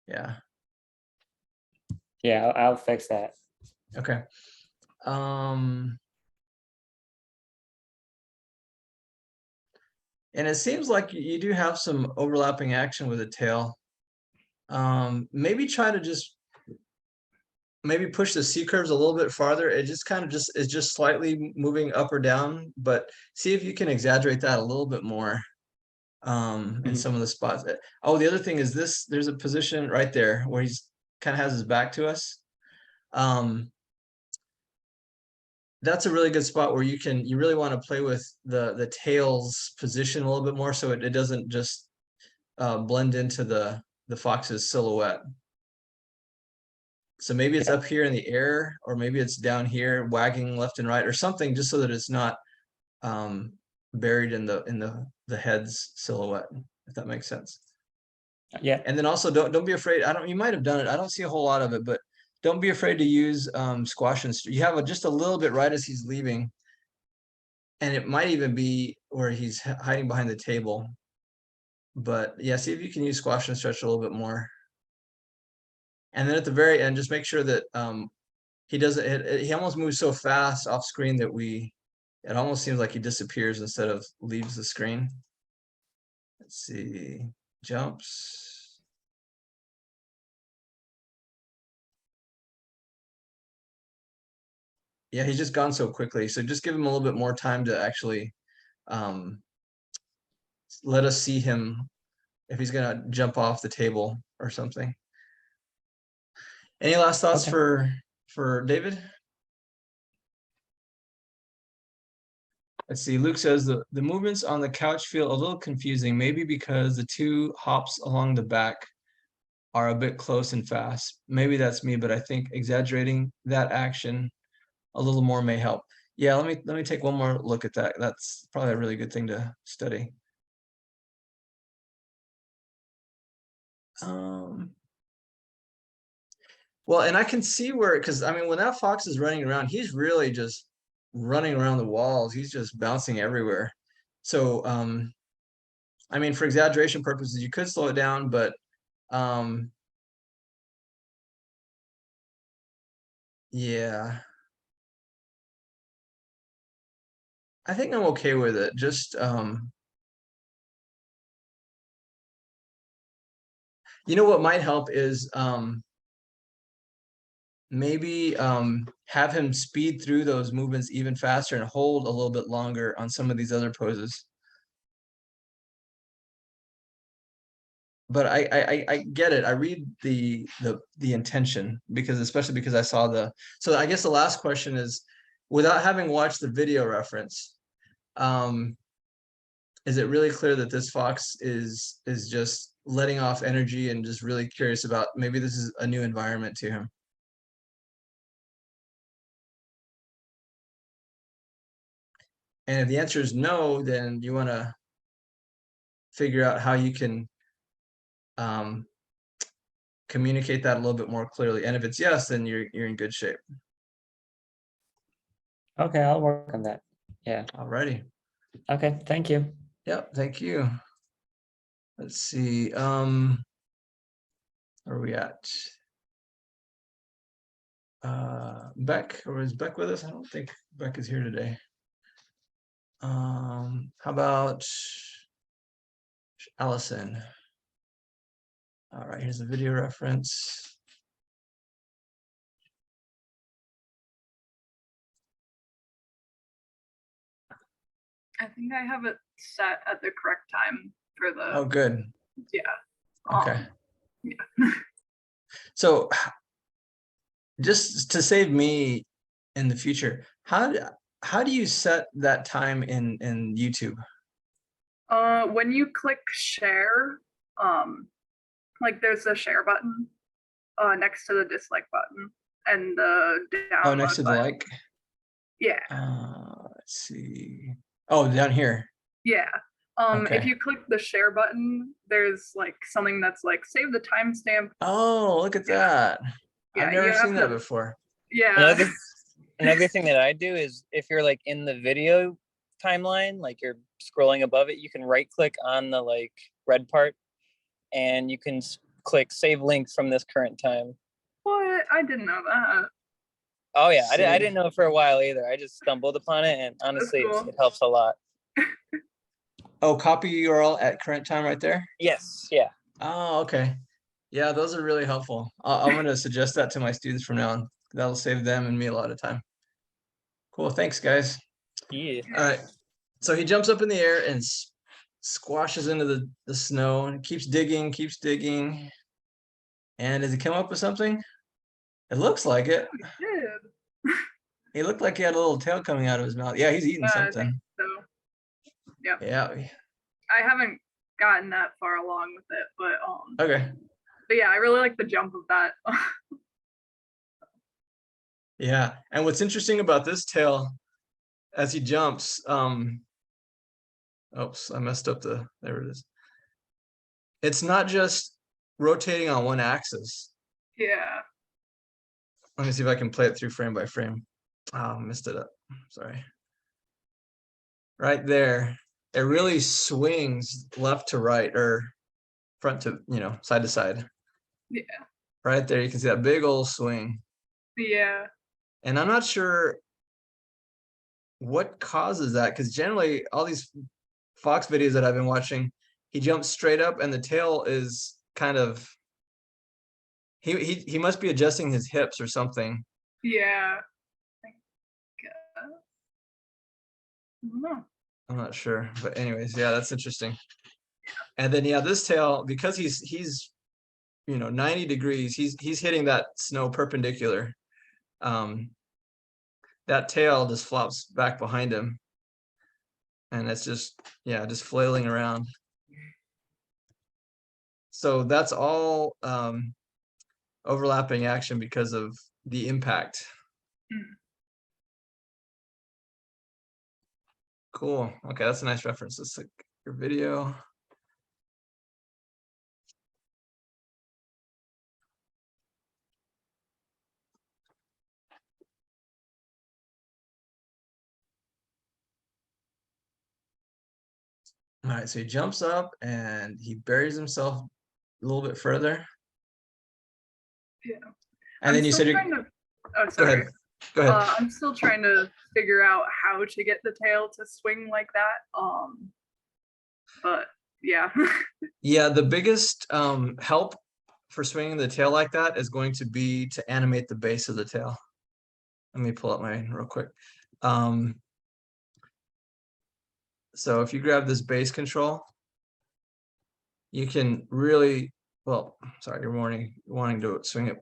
[SPEAKER 1] Yeah.
[SPEAKER 8] Yeah, I'll fix that.
[SPEAKER 1] Okay. And it seems like you do have some overlapping action with the tail. Maybe try to just maybe push the C curves a little bit farther. It just kind of is just slightly moving up or down, but see if you can exaggerate that a little bit more in some of the spots. Oh, the other thing is this, there's a position right there where he's kind of has his back to us. That's a really good spot where you really want to play with the tail's position a little bit more so it doesn't just blend into the fox's silhouette. So maybe it's up here in the air, or maybe it's down here wagging left and right or something, just so that it's not buried in the head's silhouette, if that makes sense.
[SPEAKER 8] Yeah.
[SPEAKER 1] And then also don't be afraid. You might have done it. I don't see a whole lot of it, but don't be afraid to use squash and you have just a little bit right as he's leaving. And it might even be where he's hiding behind the table. But yeah, see if you can use squash and stretch a little bit more. And then at the very end, just make sure that he doesn't, he almost moves so fast off screen that it almost seems like he disappears instead of leaves the screen. Let's see, jumps. Yeah, he's just gone so quickly. So just give him a little bit more time to actually let us see him if he's gonna jump off the table or something. Any last thoughts for David? Let's see, Luke says the movements on the couch feel a little confusing, maybe because the two hops along the back are a bit close and fast. Maybe that's me, but I think exaggerating that action a little more may help. Yeah, let me take one more look at that. That's probably a really good thing to study. Well, and I can see where, because I mean, when that fox is running around, he's really just running around the walls. He's just bouncing everywhere. So, I mean, for exaggeration purposes, you could slow it down, but yeah, I think I'm okay with it. Just you know what might help is maybe have him speed through those movements even faster and hold a little bit longer on some of these other poses. But I get it. I read the intention, because especially because I saw so I guess the last question is, without having watched the video reference, is it really clear that this fox is just letting off energy and just really curious about, maybe this is a new environment to him? And if the answer is no, then you want to figure out how you can communicate that a little bit more clearly. And if it's yes, then you're in good shape.
[SPEAKER 8] Okay, I'll work on that. Yeah.
[SPEAKER 1] Alrighty.
[SPEAKER 8] Okay, thank you.
[SPEAKER 1] Yep, thank you. Let's see. Where are we at? Beck, or is Beck with us? I don't think Beck is here today. How about Allison? All right, here's the video reference.
[SPEAKER 9] I think I have it set at the correct time for the.
[SPEAKER 1] Oh, good.
[SPEAKER 9] Yeah.
[SPEAKER 1] Okay.
[SPEAKER 9] Yeah.
[SPEAKER 1] So, just to save me in the future, how do you set that time in YouTube?
[SPEAKER 9] When you click share, like there's a share button next to the dislike button and the download
[SPEAKER 1] next to the
[SPEAKER 9] button.
[SPEAKER 1] like.
[SPEAKER 9] Yeah.
[SPEAKER 1] Let's see. Oh, down here.
[SPEAKER 9] Yeah.
[SPEAKER 1] Okay.
[SPEAKER 9] If you click the share button, there's like something that's like save the timestamp.
[SPEAKER 1] Oh, look at that.
[SPEAKER 9] Yeah,
[SPEAKER 1] I've never seen that before.
[SPEAKER 9] Yeah.
[SPEAKER 6] Another thing that I do is, if you're like in the video timeline, like you're scrolling above it, you can right click on the like red part and you can click save link from this current time.
[SPEAKER 9] What? I didn't know that.
[SPEAKER 6] Oh yeah, I didn't know it for a while either. I just stumbled upon it, and honestly,
[SPEAKER 9] cool.
[SPEAKER 6] it helps a lot.
[SPEAKER 1] Oh, copy URL at current time right there?
[SPEAKER 6] Yes, yeah.
[SPEAKER 1] Oh, okay. Yeah, those are really helpful. I'm going to suggest that to my students from now on. that'll save them and me a lot of time. Cool, thanks guys.
[SPEAKER 6] Yeah.
[SPEAKER 1] All right, so he jumps up in the air and squashes into the snow and keeps digging. And does he come up with something? It looks like it.
[SPEAKER 9] Good.
[SPEAKER 1] He looked like he had a little tail coming out of his mouth. Yeah, he's eating
[SPEAKER 9] I
[SPEAKER 1] something.
[SPEAKER 9] think so. Yep.
[SPEAKER 1] Yeah.
[SPEAKER 9] I haven't gotten that far along with it, but
[SPEAKER 1] Okay.
[SPEAKER 9] But yeah, I really like the jump of that.
[SPEAKER 1] Yeah, and what's interesting about this tail, as he jumps, oops, I messed up there it is. It's not just rotating on one axis.
[SPEAKER 9] Yeah.
[SPEAKER 1] Let me see if I can play it through frame by frame. Oh, messed it up. Sorry. Right there, it really swings left to right or front to, side to side.
[SPEAKER 9] Yeah.
[SPEAKER 1] Right there, you can see that big old swing.
[SPEAKER 9] Yeah.
[SPEAKER 1] And I'm not sure what causes that, because generally all these Fox videos that I've been watching, he jumps straight up and the tail is kind of, he must be adjusting his hips or something.
[SPEAKER 9] Yeah. I don't know.
[SPEAKER 1] I'm not sure, but anyways, yeah, that's interesting. And then yeah, this tail, because he's 90 degrees, he's hitting that snow perpendicular. That tail just flops back behind him, and it's just flailing around. So that's all overlapping action because of the impact. Cool. Okay, that's a nice reference. Let's look at your video. All right, so he jumps up and he buries himself a little bit further.
[SPEAKER 9] Yeah.
[SPEAKER 1] And then you said you're.
[SPEAKER 9] Oh, sorry.
[SPEAKER 1] Go ahead.
[SPEAKER 9] I'm still trying to figure out how to get the tail to swing like that. But yeah.
[SPEAKER 1] Yeah, the biggest help for swinging the tail like that is going to be to animate the base of the tail. Let me pull up mine real quick. So if you grab this base control, you can really, well, sorry, you're wanting to swing it.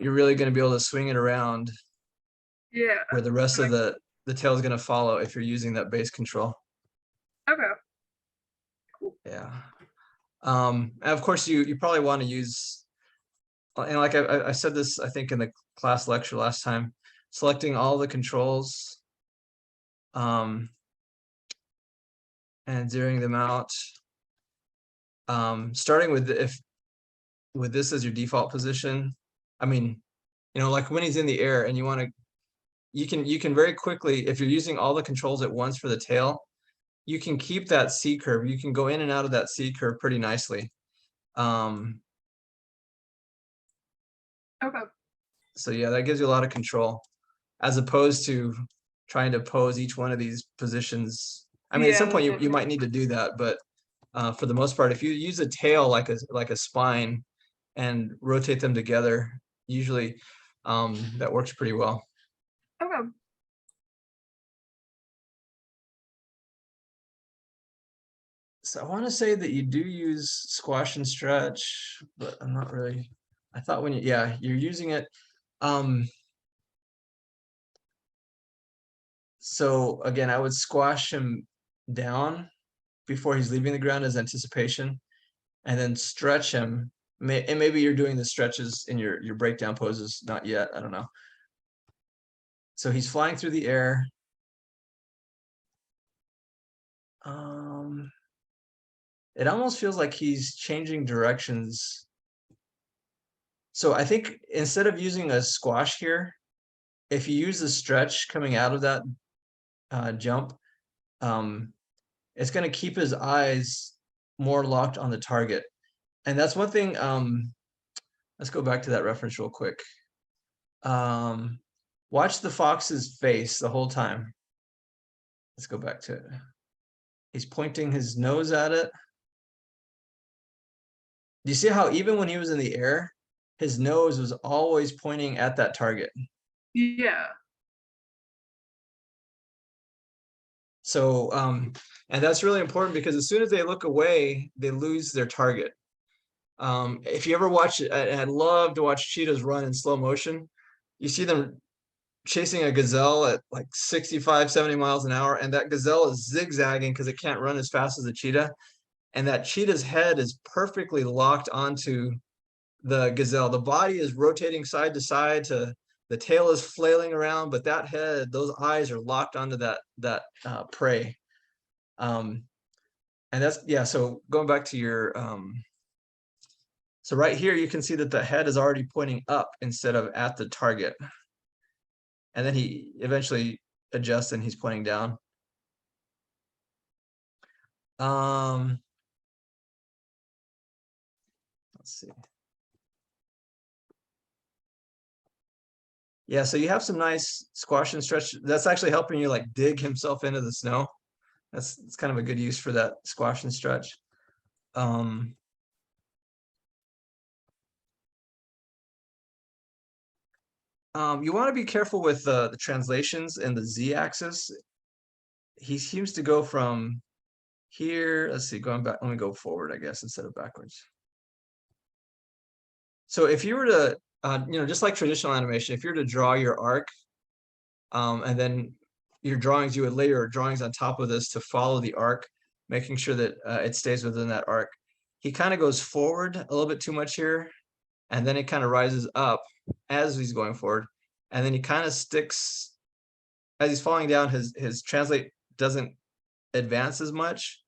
[SPEAKER 1] You're really going to be able to swing it around.
[SPEAKER 9] Yeah.
[SPEAKER 1] Where the rest of the tail is going to follow if you're using that base control.
[SPEAKER 9] Okay. Cool.
[SPEAKER 1] Yeah. And of course you probably want to use, and like I said this, I think in the class lecture last time, selecting all the controls and zeroing them out. Starting with with this as your default position. I mean, like when he's in the air and you want to, you can very quickly, if you're using all the controls at once for the tail, you can keep that C curve. You can go in and out of that C curve pretty nicely. Okay. So yeah, that gives you a lot of control, as opposed to trying to pose each one of these positions. I mean, at some point you might need to do that, but for the most part, if you use a tail like a spine and rotate them together, usually that works pretty well.
[SPEAKER 9] Okay.
[SPEAKER 1] So I want to say that you do use squash and stretch, but I'm not really. I thought you're using it. So again, I would squash him down before he's leaving the ground as anticipation, and then stretch him. And maybe you're doing the stretches in your breakdown poses, not yet. I don't know. So he's flying through the air. It almost feels like he's changing directions. So I think instead of using a squash here, if you use the stretch coming out of that jump, it's going to keep his eyes more locked on the target. And that's one thing. Let's go back to that reference real quick. Watch the fox's face the whole time. Let's go back to it. He's pointing his nose at it. Do you see how even when he was in the air, his nose was always pointing at that target?
[SPEAKER 9] Yeah.
[SPEAKER 1] So, and that's really important because as soon as they look away, they lose their target. If you ever watch, I'd love to watch cheetahs run in slow motion. You see them chasing a gazelle at like 65, 70 miles an hour, and that gazelle is zigzagging because it can't run as fast as a cheetah. And that cheetah's head is perfectly locked onto the gazelle. The body is rotating side to side, the tail is flailing around, but that head, those eyes are locked onto that prey. And that's, yeah, so going back to your, so right here, you can see that the head is already pointing up instead of at the target. And then he eventually adjusts and he's pointing down. Let's see. Yeah, so you have some nice squash and stretch. That's actually helping you like dig himself into the snow. It's kind of a good use for that squash and stretch. You want to be careful with the translations and the z-axis. He seems to go from here. Let's see, going back. Let me go forward, I guess, instead of backwards. So if you were to, just like traditional animation, if you were to draw your arc, and then your drawings, you would layer drawings on top of this to follow the arc, making sure that it stays within that arc. He kind of goes forward a little bit too much here, and then it kind of rises up as he's going forward, and then he kind of sticks as he's falling down. His translate doesn't advance as much,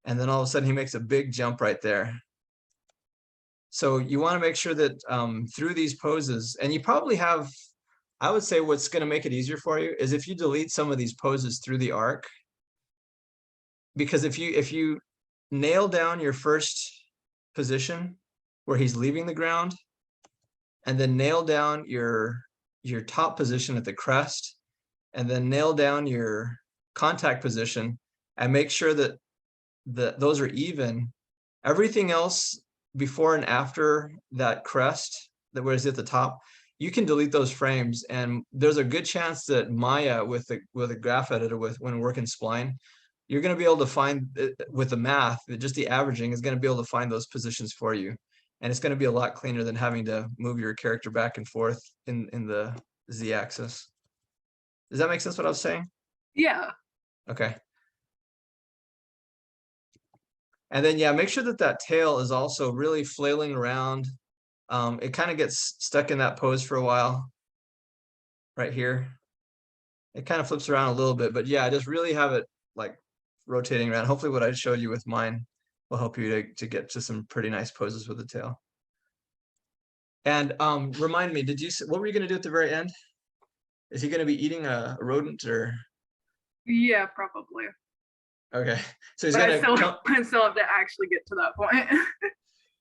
[SPEAKER 1] and then all of a sudden he makes a big jump right there. So you want to make sure that through these poses, and you probably have, I would say what's going to make it easier for you is if you delete some of these poses through the arc, because if you nail down your first position where he's leaving the ground, and then nail down your top position at the crest, and then nail down your contact position, and make sure that those are even, everything else before and after that crest that was at the top, you can delete those frames, and there's a good chance that Maya with a graph editor when working spline, you're going to be able to find with the math, just the averaging is going to be able to find those positions for you, and it's going to be a lot cleaner than having to move your character back and forth in the z-axis. Does that make sense what I was saying?
[SPEAKER 9] Yeah.
[SPEAKER 1] Okay. And then, yeah, make sure that tail is also really flailing around. It kind of gets stuck in that pose for a while right here. It kind of flips around a little bit, but yeah, just really have it like rotating around. Hopefully what I showed you with mine will help you to get to some pretty nice poses with the tail. And remind me, what were you going to do at the very end? Is he going to be eating a rodent or?
[SPEAKER 9] Yeah, probably.
[SPEAKER 1] Okay, so he's
[SPEAKER 9] But
[SPEAKER 1] gonna.
[SPEAKER 9] I still have to actually get to that point.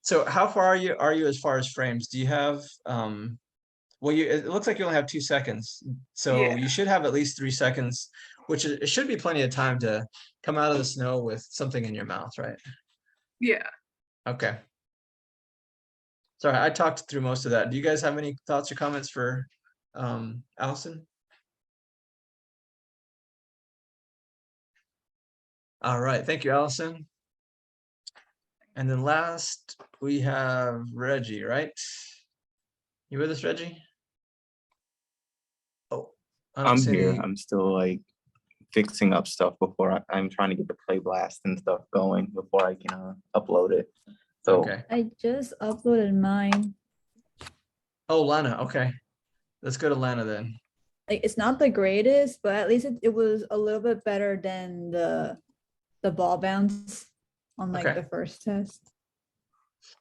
[SPEAKER 1] So how far are you as far as frames? Do you have well, it looks like you only have 2 seconds, so
[SPEAKER 9] Yeah.
[SPEAKER 1] you should have at least 3 seconds, which it should be plenty of time to come out of the snow with something in your mouth, right?
[SPEAKER 9] Yeah.
[SPEAKER 1] Okay. Sorry, I talked through most of that. Do you guys have any thoughts or comments for Allison? All right, thank you, Allison. And then last we have Reggie, right? You with us, Reggie? Oh,
[SPEAKER 10] I'm here. I'm still like fixing up stuff before I'm trying to get the play blast and stuff going before I can upload it. So
[SPEAKER 1] okay.
[SPEAKER 5] I just uploaded mine.
[SPEAKER 1] Oh, Lana. Okay, let's go to Lana then.
[SPEAKER 5] Like it's not the greatest, but at least it was a little bit better than the ball bounce on like
[SPEAKER 1] Okay.
[SPEAKER 5] the first test.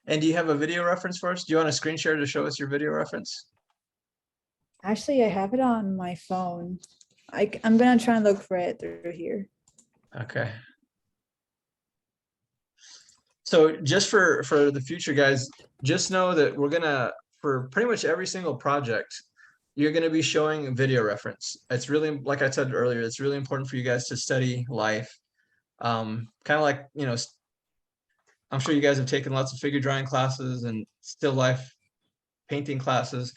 [SPEAKER 1] And do you have a video reference for us? Do you want a screen share to show us your video reference?
[SPEAKER 5] Actually, I have it on my phone. I'm gonna try and look for it through here.
[SPEAKER 1] Okay. So just for the future, guys, just know that we're gonna, for pretty much every single project, you're gonna be showing a video reference. It's really, like I said earlier, it's really important for you guys to study life. Kind of like, I'm sure you guys have taken lots of figure drawing classes and still life painting classes.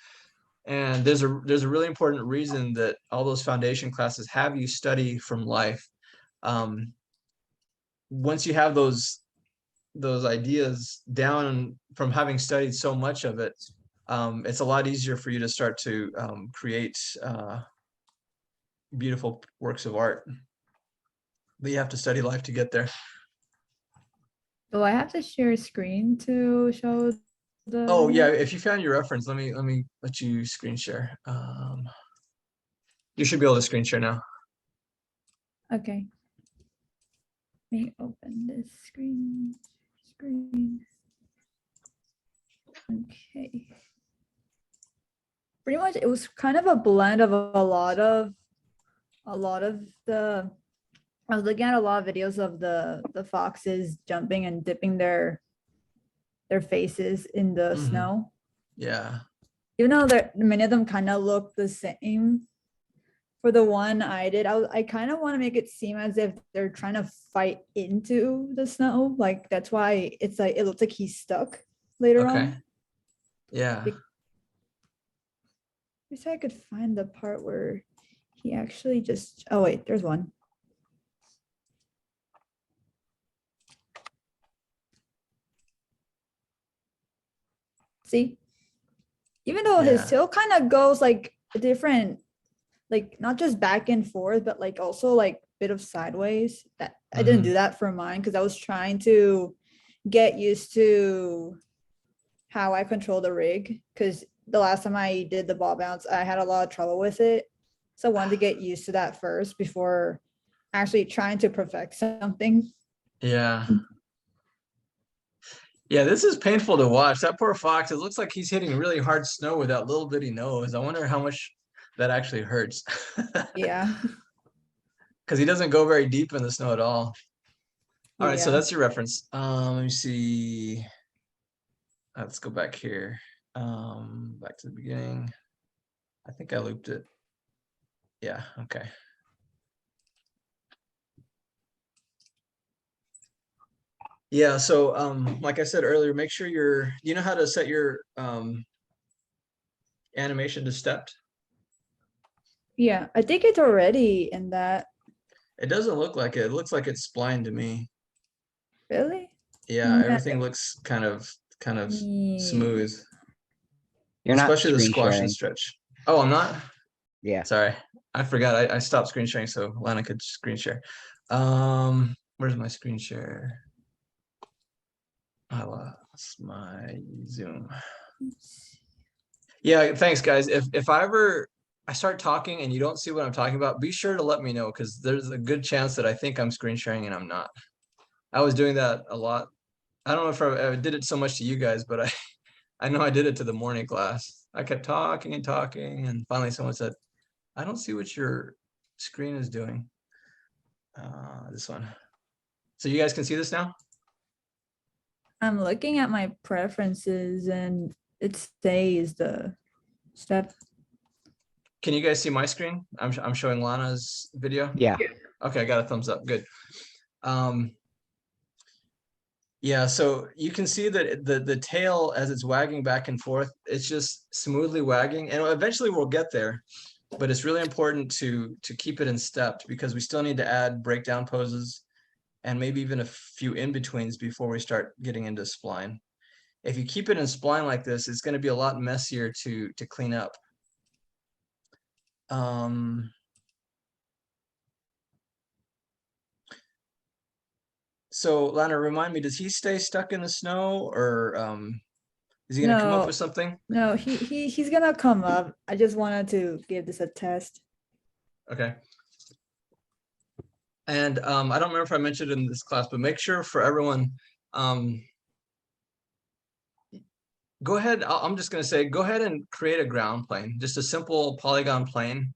[SPEAKER 1] And there's a really important reason that all those foundation classes have you study from life. Once you have those ideas down from having studied so much of it, it's a lot easier for you to start to create beautiful works of art. But you have to study life to get there.
[SPEAKER 5] Do I have to share a screen to show the?
[SPEAKER 1] Oh yeah, if you found your reference, let me let you screen share. You should be able to screen share now.
[SPEAKER 5] Okay. Let me open this screen. Okay. Pretty much it was kind of a blend of a lot of the, I was looking at a lot of videos of the foxes jumping and dipping their faces in the snow.
[SPEAKER 1] Yeah.
[SPEAKER 5] Even though many of them kind of look the same. For the one I did, I kind of want to make it seem as if they're trying to fight into the snow. Like that's why it's like, it looks like he's stuck later on.
[SPEAKER 1] Yeah.
[SPEAKER 5] Wish I could find the part where he actually just, oh wait, there's one. See, even though his tail kind of goes like a different, like not just back and forth, but like also like bit of sideways. That I didn't do that for mine because I was trying to get used to how I control the rig, because the last time I did the ball bounce, I had a lot of trouble with it. So I wanted to get used to that first before actually trying to perfect something.
[SPEAKER 1] Yeah. Yeah, this is painful to watch. That poor fox, it looks like he's hitting really hard snow with that little bitty nose. I wonder how much that actually hurts.
[SPEAKER 5] Yeah.
[SPEAKER 1] Because he doesn't go very deep in the snow at all. All right, so
[SPEAKER 5] Yeah.
[SPEAKER 1] that's your reference. Let me see. Let's go back here. Back to the beginning. I think I looped it. Yeah, okay. Yeah, so like I said earlier, make sure you know how to set your animation to stepped?
[SPEAKER 5] Yeah, I think it's already in that.
[SPEAKER 1] It doesn't look like it. It looks like it's spline to me.
[SPEAKER 5] Really?
[SPEAKER 1] Yeah, everything looks kind of smooth.
[SPEAKER 4] You're not
[SPEAKER 1] Especially the
[SPEAKER 4] screen
[SPEAKER 1] squash and
[SPEAKER 4] sharing.
[SPEAKER 1] stretch. Oh, I'm not?
[SPEAKER 4] Yeah.
[SPEAKER 1] Sorry. I forgot. I stopped screen sharing so Lana could screen share. Where's my screen share? I lost my Zoom. Yeah, thanks guys. If I start talking and you don't see what I'm talking about, be sure to let me know, because there's a good chance that I think I'm screen sharing and I'm not. I was doing that a lot. I don't know if I did it so much to you guys, but I know I did it to the morning class. I kept talking and talking, and finally someone said, I don't see what your screen is doing. This one. So you guys can see this now?
[SPEAKER 5] I'm looking at my preferences and it stays the step.
[SPEAKER 1] Can you guys see my screen? I'm showing Lana's video.
[SPEAKER 4] Yeah.
[SPEAKER 1] Okay, I got a thumbs up. Good. Yeah, so you can see that the tail, as it's wagging back and forth, it's just smoothly wagging, and eventually we'll get there. But it's really important to keep it in stepped, because we still need to add breakdown poses and maybe even a few in-betweens before we start getting into spline. If you keep it in spline like this, it's going to be a lot messier to clean up. So Lana, remind me, does he stay stuck in the snow, or is he gonna come up with something?
[SPEAKER 5] No, he's gonna come up. I just wanted to give this a test.
[SPEAKER 1] Okay. And I don't remember if I mentioned it in this class, but make sure for everyone, go ahead. I'm just gonna say, go ahead and create a ground plane, just a simple polygon plane,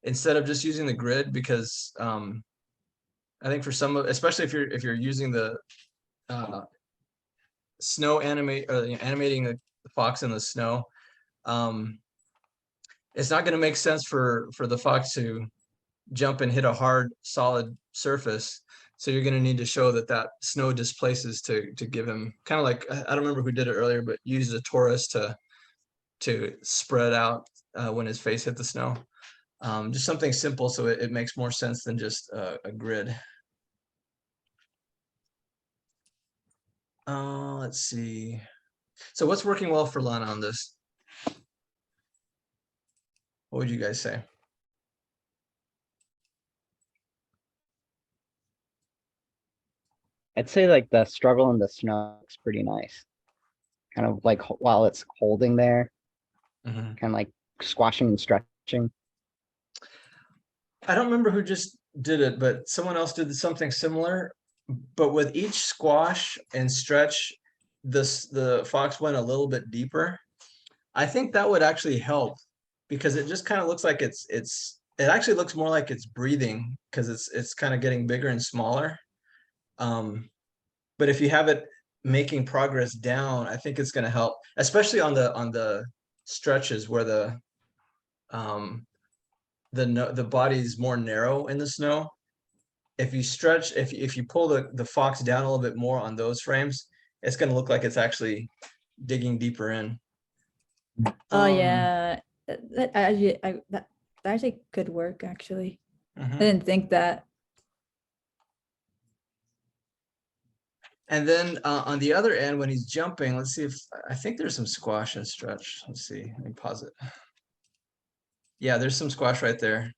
[SPEAKER 1] instead of just using the grid, because I think for some, especially if you're using the snow animating the fox in the snow, it's not going to make sense for the fox to jump and hit a hard solid surface. So you're going to need to show that that snow displaces to give him kind of like, I don't remember who did it earlier, but used a torus to spread out when his face hit the snow. Just something simple so it makes more sense than just a grid. Let's see. So what's working well for Lana on this? What would you guys say?
[SPEAKER 4] I'd say like the struggle in the snow looks pretty nice. Kind of like while it's holding there, kind of like squashing and stretching.
[SPEAKER 1] I don't remember who just did it, but someone else did something similar. But with each squash and stretch, the fox went a little bit deeper. I think that would actually help because it just kind of looks like it actually looks more like it's breathing because it's kind of getting bigger and smaller. But if you have it making progress down, I think it's going to help, especially on the stretches where the body's more narrow in the snow. If you stretch, if you pull the fox down a little bit more on those frames, it's going to look like it's actually digging deeper in.
[SPEAKER 5] Oh yeah, that actually could work. Actually, I didn't think that.
[SPEAKER 1] And then on the other end, when he's jumping, let's see if I think there's some squash and stretch. Let's see. Let me pause it. Yeah, there's some squash right there.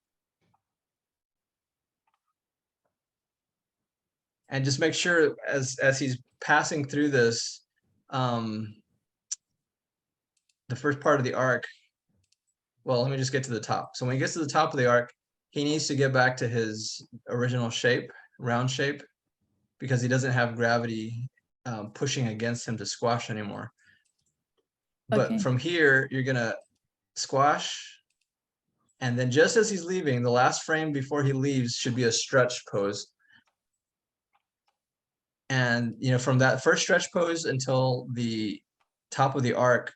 [SPEAKER 1] And just make sure as he's passing through this, the first part of the arc. Well, let me just get to the top. So when he gets to the top of the arc, he needs to get back to his original shape, round shape, because he doesn't have gravity pushing against him to squash anymore. But from here, you're gonna squash. And then just as he's leaving, the last frame before he leaves should be a stretch pose. And from that first stretch pose until the top of the arc,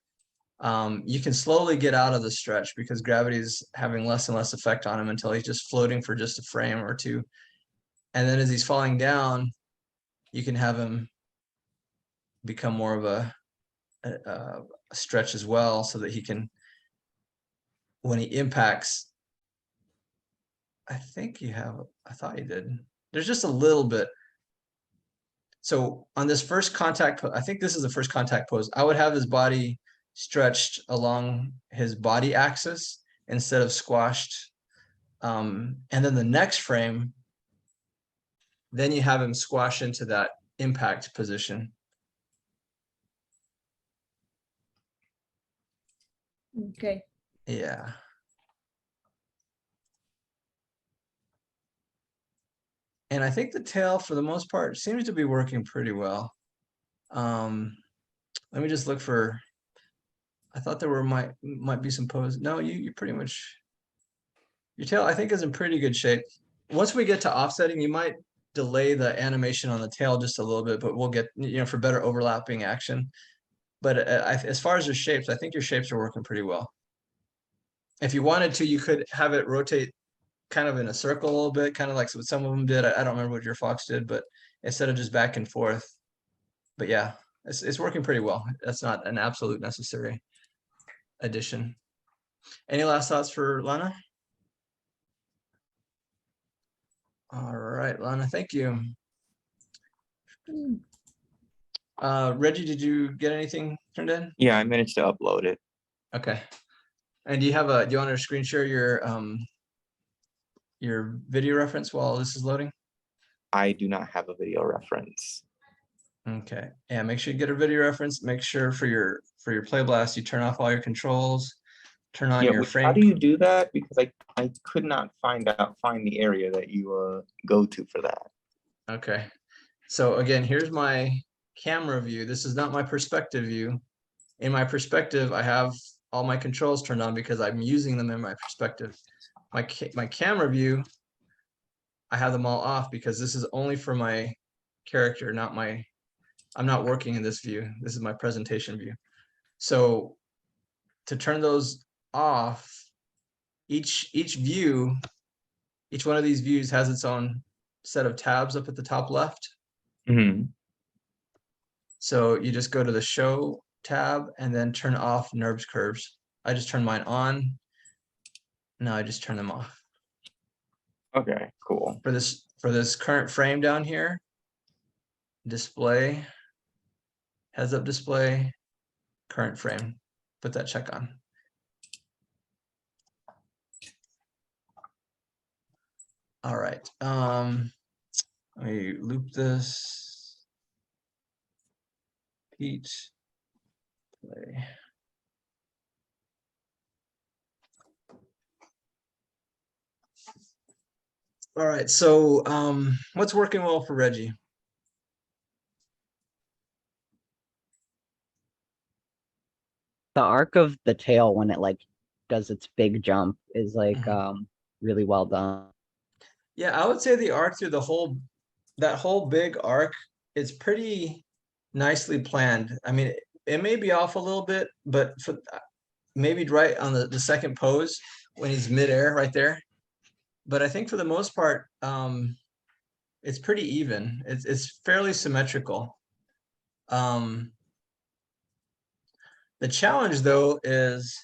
[SPEAKER 1] you can slowly get out of the stretch because gravity is having less and less effect on him until he's just floating for just a frame or two. And then as he's falling down, you can have him become more of a stretch as well so that he can, when he impacts, I thought he did. There's just a little bit. So on this first contact, I think this is the first contact pose. I would have his body stretched along his body axis instead of squashed. And then the next frame, then you have him squash into that impact position.
[SPEAKER 5] Okay.
[SPEAKER 1] Yeah. And I think the tail, for the most part, seems to be working pretty well. Let me just look for. I thought there might be some pose. No, you pretty much. Your tail, I think, is in pretty good shape. Once we get to offsetting, you might delay the animation on the tail just a little bit, but we'll get for better overlapping action. But as far as your shapes, I think your shapes are working pretty well. If you wanted to, you could have it rotate kind of in a circle a little bit, kind of like what some of them did. I don't remember what your fox did, but instead of just back and forth. But yeah, it's working pretty well. That's not an absolute necessary addition. Any last thoughts for Lana? All right, Lana, thank you. Reggie, did you get anything turned in?
[SPEAKER 10] Yeah, I managed to upload it.
[SPEAKER 1] Okay. And do you want to screen share your video reference while this is loading?
[SPEAKER 10] I do not have a video reference.
[SPEAKER 1] Okay. Yeah, make sure you get a video reference. Make sure for your Play Blast, you turn off all your controls, turn on your frame.
[SPEAKER 10] How do you do that? Because I could not find the area that you go to for that.
[SPEAKER 1] Okay. So again, here's my camera view. This is not my perspective view. In my perspective, I have all my controls turned on because I'm using them in my perspective. My camera view, I have them all off because this is only for my character, I'm not working in this view. This is my presentation view. So to turn those off, each one of these views has its own set of tabs up at the top left.
[SPEAKER 10] Mhm.
[SPEAKER 1] So you just go to the show tab and then turn off NURBS curves. I just turn mine on. Now I just turn them off.
[SPEAKER 10] Okay, cool.
[SPEAKER 1] For this current frame down here, display, heads up display, current frame. Put that check on. All right. Let me loop this. Pete. Play. All right. So what's working well for Reggie?
[SPEAKER 4] The arc of the tail when it like does its big jump is like really well done.
[SPEAKER 1] Yeah, I would say the arc through that whole big arc is pretty nicely planned. I mean, it may be off a little bit, but for maybe right on the second pose when he's midair right there. But I think for the most part, it's pretty even. It's fairly symmetrical. The challenge though is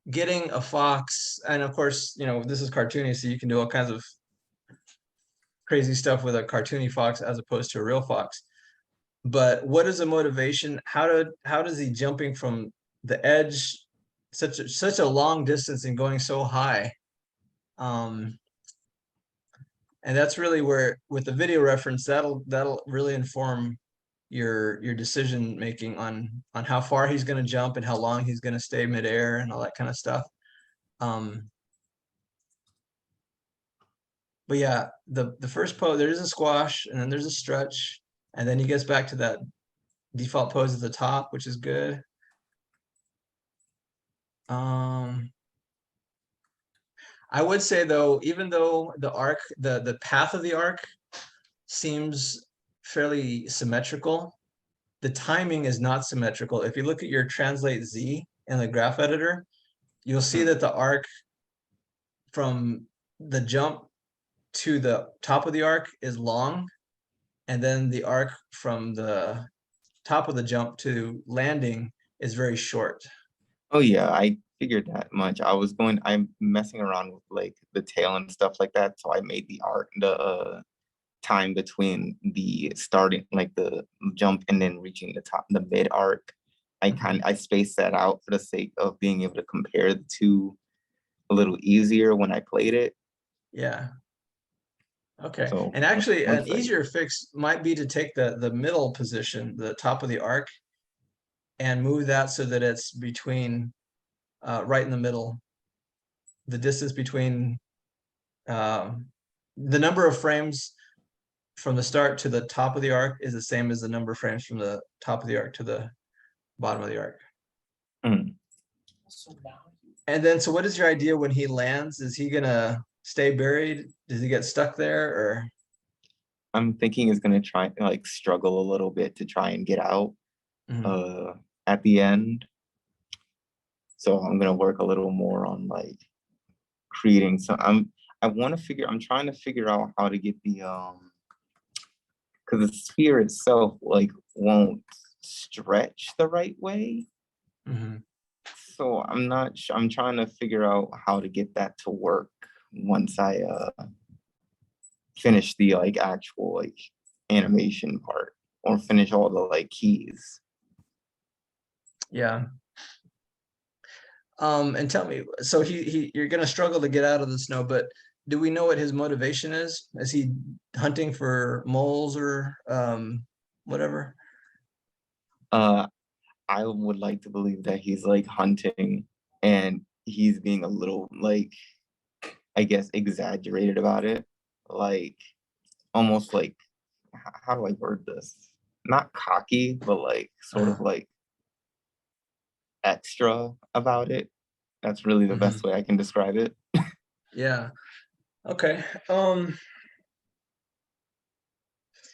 [SPEAKER 1] getting a fox, and of course, you know, this is cartoony, so you can do all kinds of crazy stuff with a cartoony fox as opposed to a real fox. But what is the motivation? How does he jumping from the edge such a long distance and going so high? And that's really where, with the video reference, that'll really inform your decision making on how far he's going to jump and how long he's going to stay midair and all that kind of stuff. But yeah, the first pose, there is a squash and then there's a stretch, and then he gets back to that default pose at the top, which is good. I would say though, even though the arc, the path of the arc seems fairly symmetrical, the timing is not symmetrical. If you look at your translate Z in the graph editor, you'll see that the arc from the jump to the top of the arc is long, and then the arc from the top of the jump to landing is very short.
[SPEAKER 10] Oh yeah, I figured that much. I'm messing around with like the tail and stuff like that, so I made the time between the starting, like the jump and then reaching the top, the mid arc. I spaced that out for the sake of being able to compare the two a little easier when I played it.
[SPEAKER 1] Yeah. Okay.
[SPEAKER 10] So
[SPEAKER 1] and actually an easier fix might be to take the middle position, the top of the arc, and move that so that it's between right in the middle. The distance between the number of frames from the start to the top of the arc is the same as the number of frames from the top of the arc to the bottom of the arc.
[SPEAKER 10] Mm.
[SPEAKER 1] And then, so what is your idea when he lands? Is he gonna stay buried? Does he get stuck there, or?
[SPEAKER 10] I'm thinking he's gonna try like struggle a little bit to try and get out at the end. So I'm gonna work a little more on like creating some. I'm trying to figure out how to get the because the sphere itself like won't stretch the right way. So I'm not sure. I'm trying to figure out how to get that to work once I finish the like actual like animation part, or finish all the like keys.
[SPEAKER 1] Yeah. And tell me, so you're gonna struggle to get out of the snow, but do we know what his motivation is? Is he hunting for moles or whatever?
[SPEAKER 10] I would like to believe that he's like hunting, and he's being a little like, I guess, exaggerated about it, like almost like, how do I word this? Not cocky, but like sort of like extra about it. That's really the best way I can describe it.
[SPEAKER 1] Yeah. Okay.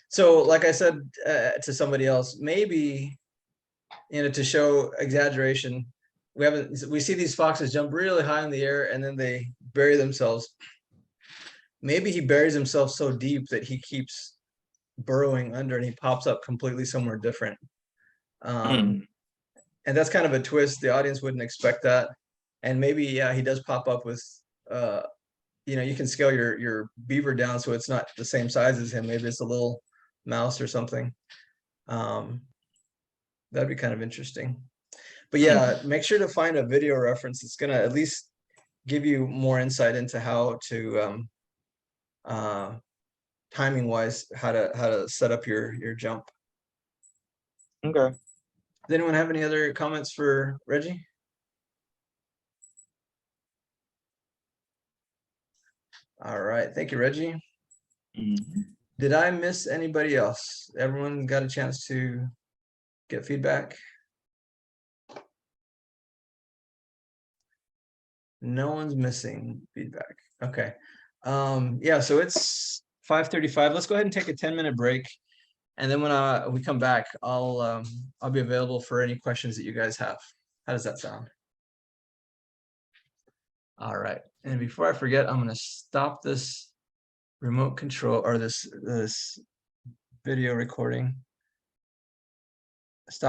[SPEAKER 1] So like I said to somebody else, maybe, you know, to show exaggeration, we see these foxes jump really high in the air and then they bury themselves. maybe he buries himself so deep that he keeps burrowing under and he pops up completely somewhere different. And that's kind of a twist. The audience wouldn't expect that. And maybe, yeah, he does pop up with, you know, you can scale your beaver down so it's not the same size as him. Maybe it's a little mouse or something. That'd be kind of interesting. But yeah, make sure to find a video reference. It's gonna at least give you more insight into how to timing wise, how to set up your jump.
[SPEAKER 10] Okay.
[SPEAKER 1] Does anyone have any other comments for Reggie? All right, thank you, Reggie. Did I miss anybody else? Everyone got a chance to get feedback? No one's missing feedback. Okay. Yeah, so it's 5:35. Let's go ahead and take a 10-minute break. And then when we come back, I'll be available for any questions that you guys have. How does that sound? All right. And before I forget, I'm gonna stop this remote control or this video recording.